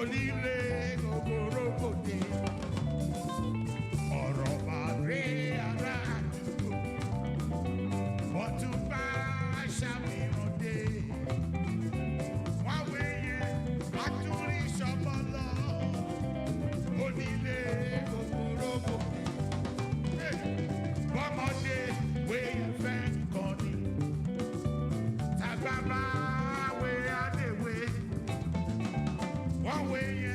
onílé gogorogote ọ̀rọ̀ bàrẹ ara wọ́n tún bá ṣàfihàn dé wọ́n wéyẹ àtúrí ṣọpọlọ onílé gogorogote bọ́mọdé wéyẹ fẹ́ kọ́ni tàgbàbá wéyẹ adéwé wọ́n wéyẹ.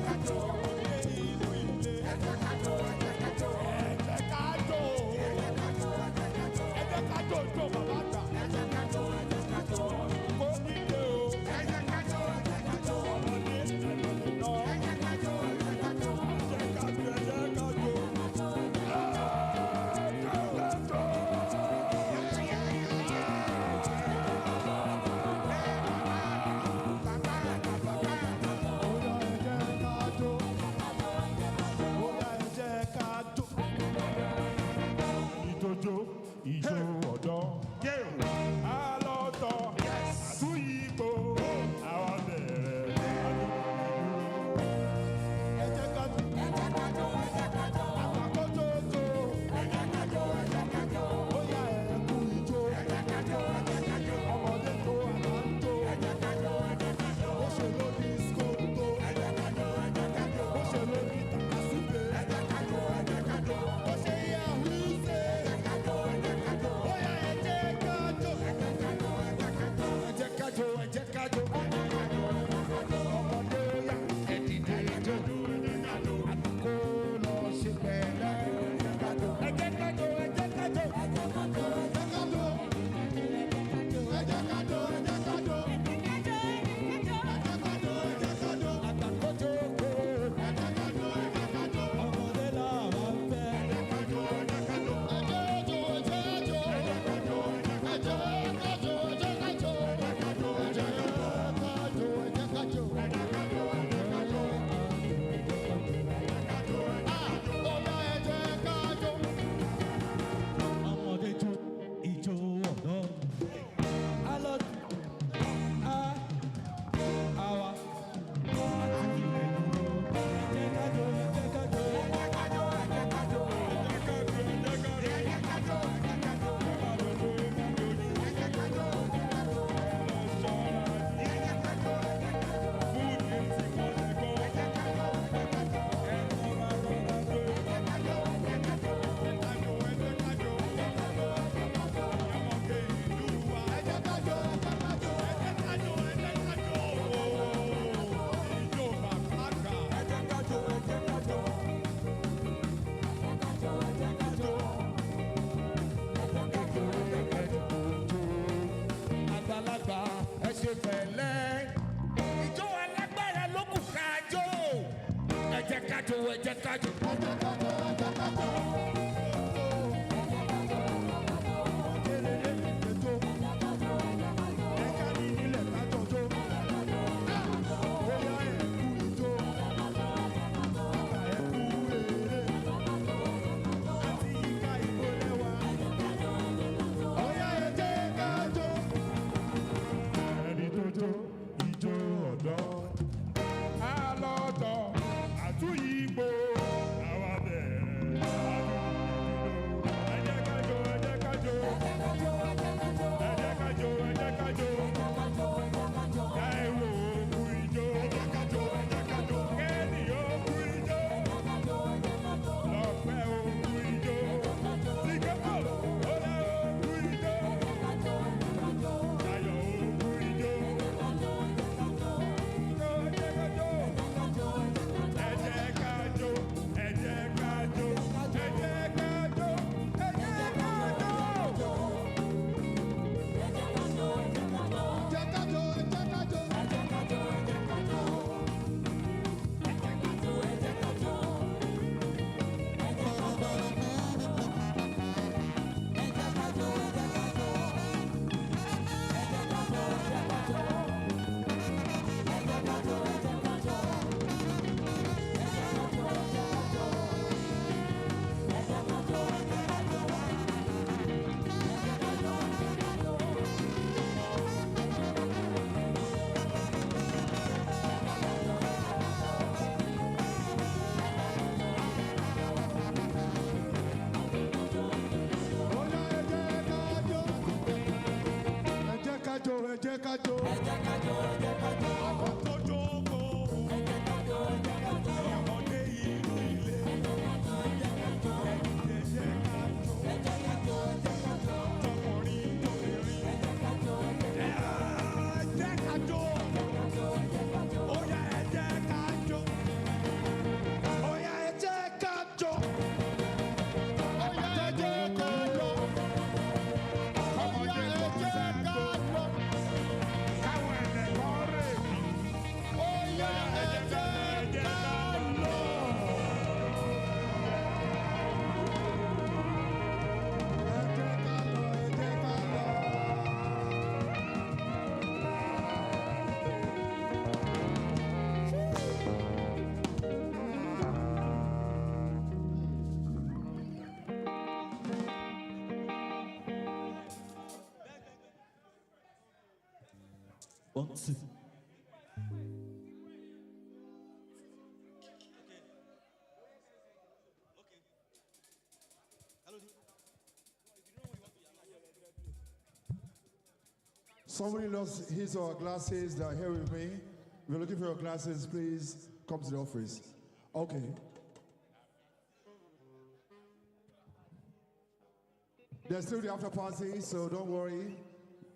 ká jó. Ẹ jẹ́ ká jó, ẹ jẹ́ ká jó. Àwọn tó jókòó. Ẹ jẹ́ ká jó, ẹ jẹ́ ká jó. Ọmọdé yìí ló ilé. Ẹ jẹ́ ká jó, ẹ jẹ́ ká jó. Ẹ jẹ́ ká jó. Ẹ jẹ́ ká jó, ẹ jẹ́ ká jó. Tọkùnrin tóbìnrin. Ẹ jẹ́ ká jó, ẹ jẹ́ ká jó. Ẹ jẹ́ ká jó. Ẹ jẹ́ ká jó, ẹ jẹ́ ká jó. Ó yá ẹ jẹ́ ká jó. Ó yá ẹ jẹ́ ká jó. Ó yá ẹ jẹ́ ká jó. Ó yá ẹ jẹ́ ká jó. Káwọn ẹ̀dẹ̀ kọ́ rè mí. Ó yá ẹ jẹ́ ká jó. One, two. Somebody lost his or her glasses. They're here with me. If you're looking for your glasses, please come to the office. Okay. There's still the after party, so don't worry.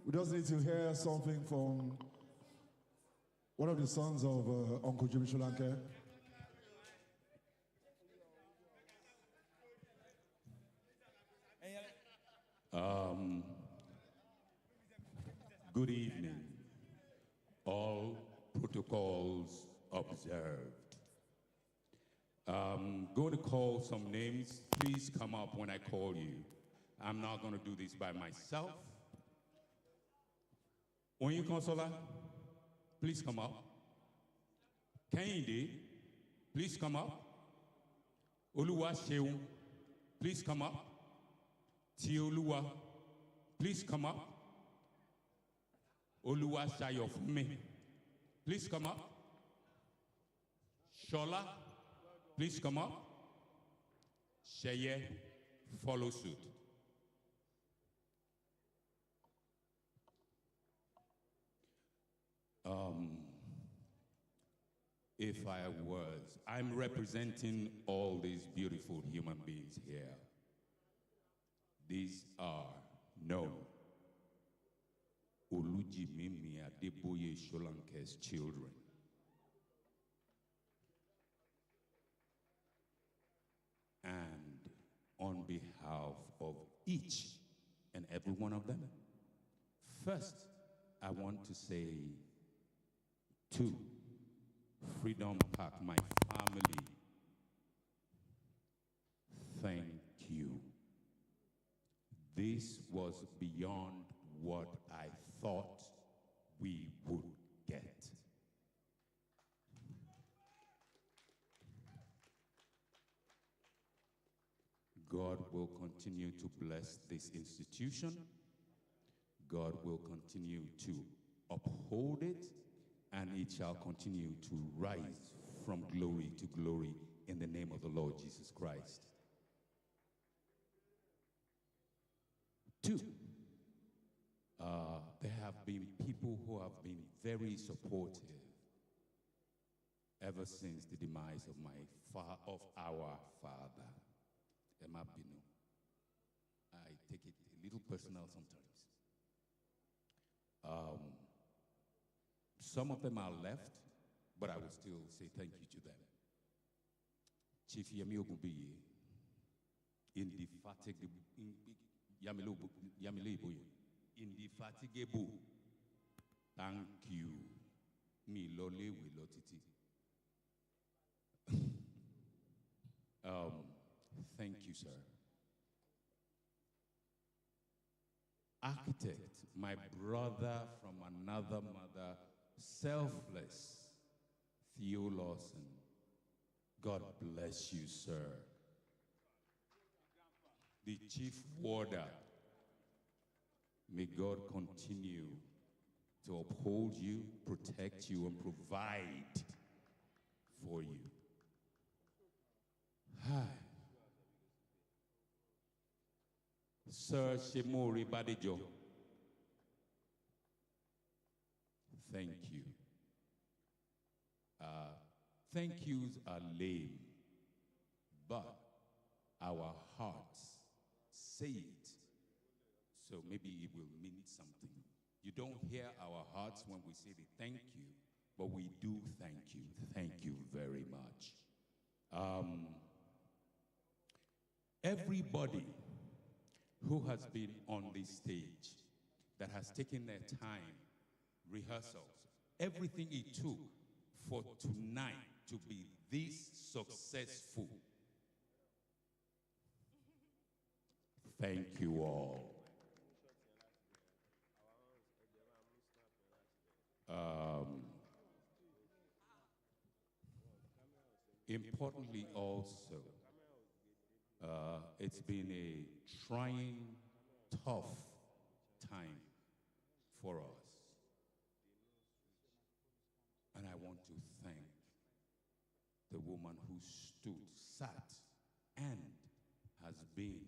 We just need to hear something from one of the sons of Uncle Jimi Solanke. Good evening. All protocols observed. Going to call some names. Please come up when I call you. I'm not going to do this by myself. Oyin Consola, please come up. Kehinde, please come up. Oluwa Seun, please come up. Tioluwa, please come up. Oluwa Sayofumi, please come up. Shola, please come up. Sheye, follow suit. If I was, I'm representing all these beautiful human beings here. These are known Jimi Adeboye Solanke's children. And on behalf of each and every one of them, first, I want to say to Freedom Park, my family, thank you. This was beyond what I thought we would get. God will continue to bless this institution. God will continue to uphold it, and it shall continue to rise from glory to glory in the name of the Lord Jesus Christ. 2, there have been people who have been very supportive ever since the demise of our father, Emma Bino. I take it a little personal sometimes. Some of them are left, but I will still say thank you to them. Chief Yemi Ogunbiyi, indefatigable, thank you. Mi lole we lotiti. Thank you, sir. Architect, my brother from another mother, selfless, Theo Lawson. God bless you, sir. The chief warder, may God continue to uphold you, protect you, and provide for you. Hi. Sir Shemori Badejo, thank you. Thank yous are lame, but our hearts say it, so maybe it will mean something. You don't hear our hearts when we say the thank you, but we do thank you. Thank you very much. Everybody who has been on this stage, that has taken their time, rehearsals, everything it took for tonight to be this successful. Thank you all. Importantly also, it's been a trying, tough time for us. And I want to thank the woman who sat, and has been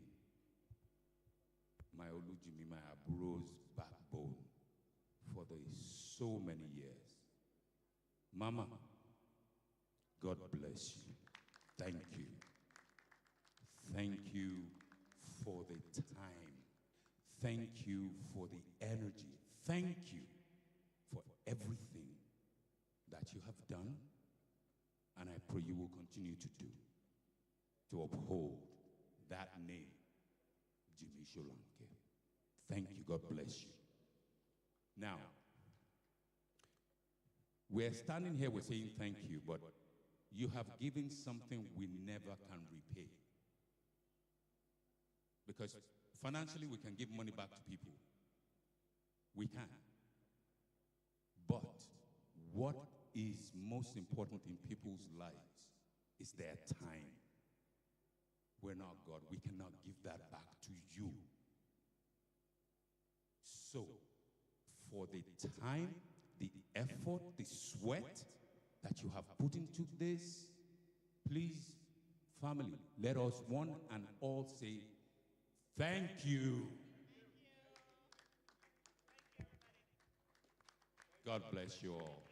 my Jimi, my Aburo's backbone for so many years. Mama, God bless you. Thank you. Thank you for the time. Thank you for the energy. Thank you for everything that you have done, and I pray you will continue to do, to uphold that name, Jimi Solanke. Thank you. God bless you. Now, we're standing here, we're saying thank you, but you have given something we never can repay. Because financially, we can give money back to people. We can. But what is most important in people's lives is their time. We're not God. We cannot give that back to you. So, for the time, the effort, the sweat that you have put into this, please, family, let us one and all say, thank you. God bless you all.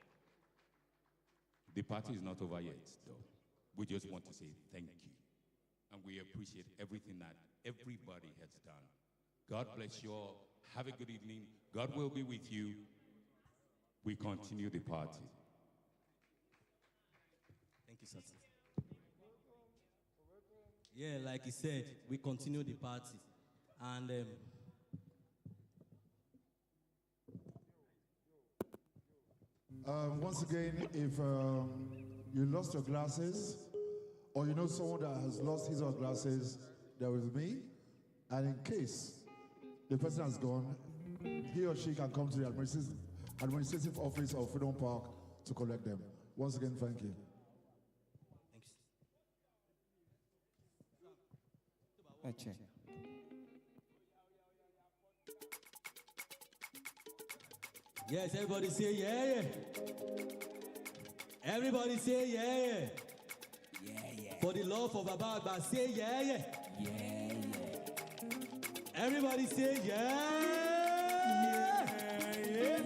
The party is not over yet, though. We just want to say thank you. And we appreciate everything that everybody has done. God bless you all. Have a good evening. God will be with you. We continue the party. Thank you, sir. Yeah, like he said, we continue the party. And once again, if you lost your glasses, or you know someone that has lost his or her glasses, they're with me. And in case the person has gone, he or she can come to the administrative office of Freedom Park to collect them. Once again, thank you. Thanks. Yes, everybody say yeah, yeah. Everybody say yeah, yeah. Yeah, yeah. For the love of Baba Agba, say yeah, yeah. Yeah, yeah. Everybody say yeah. Yeah, yeah.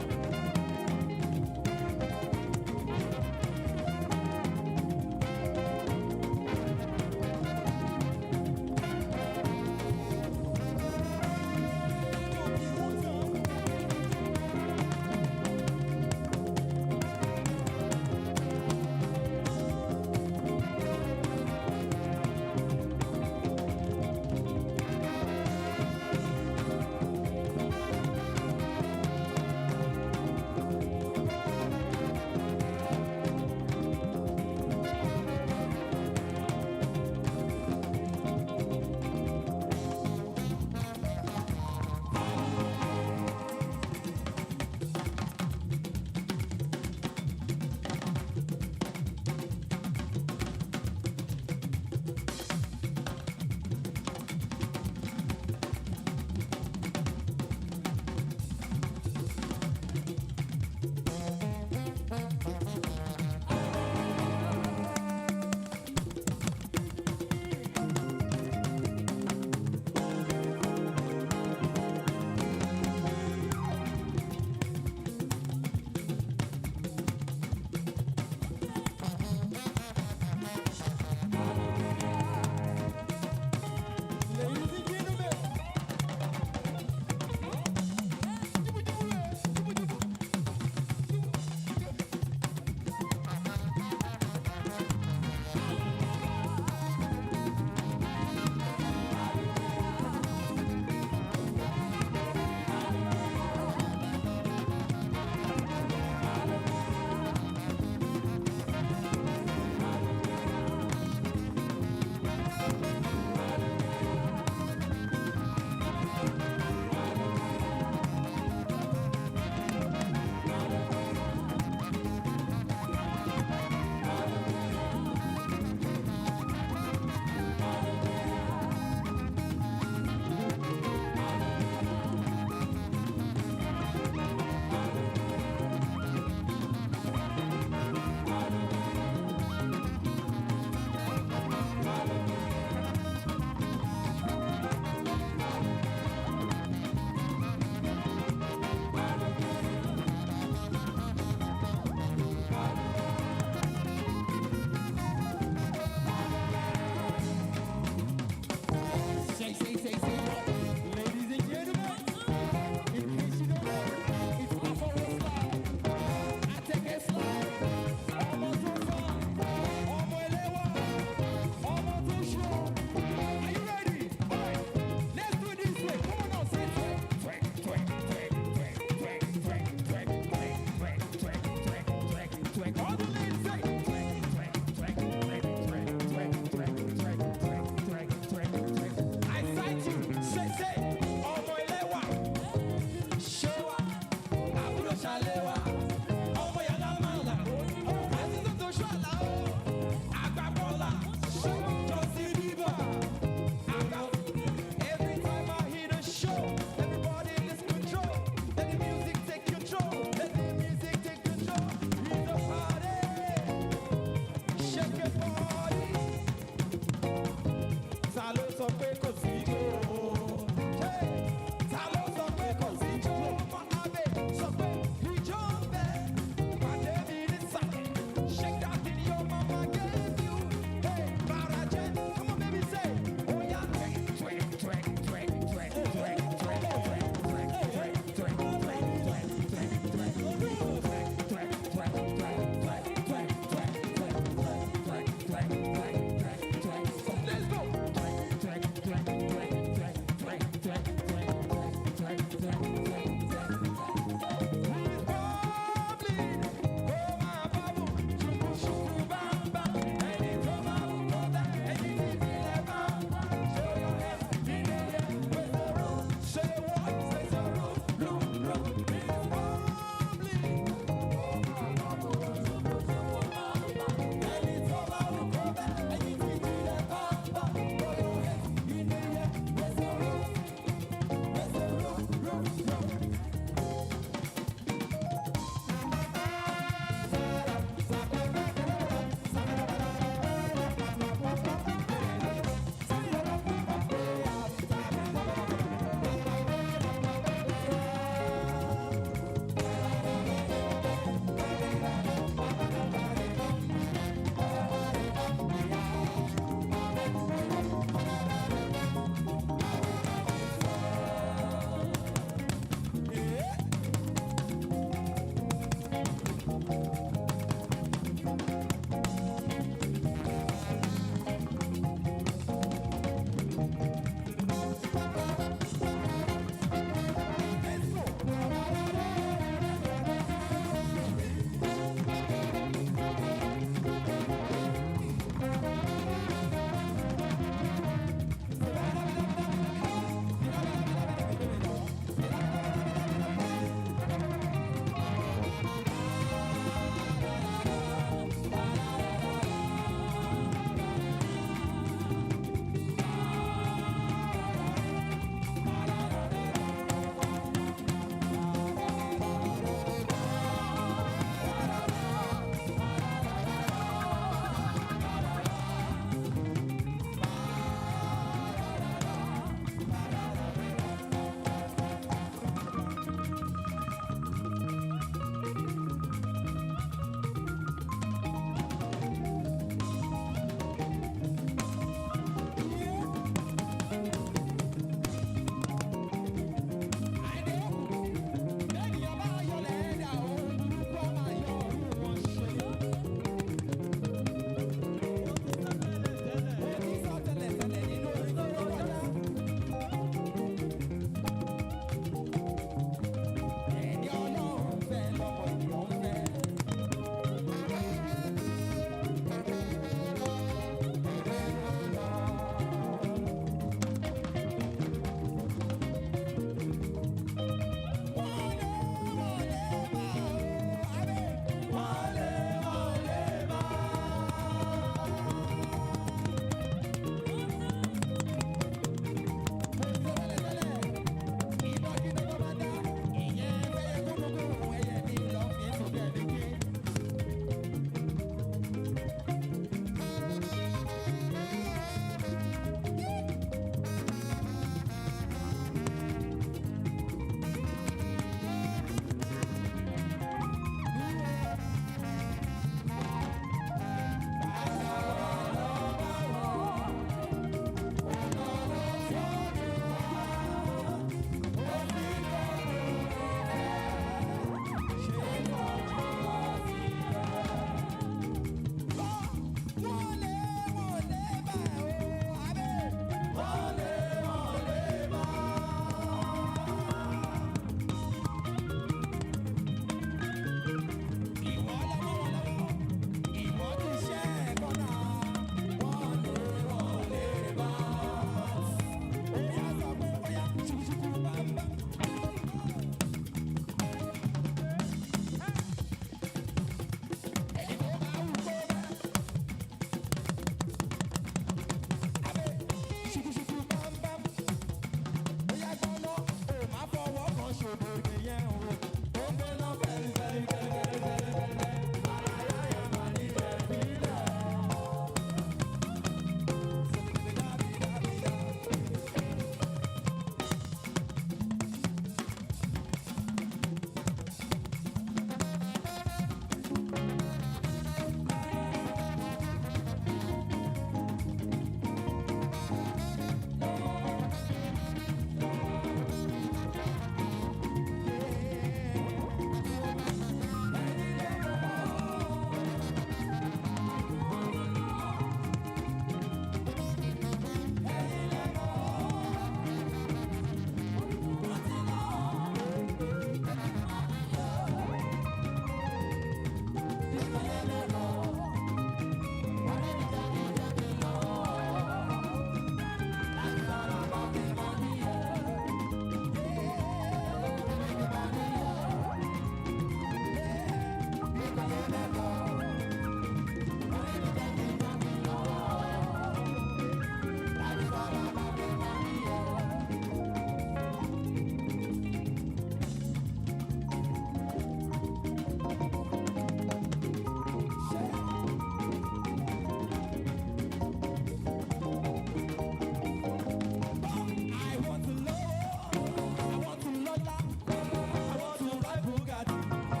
party.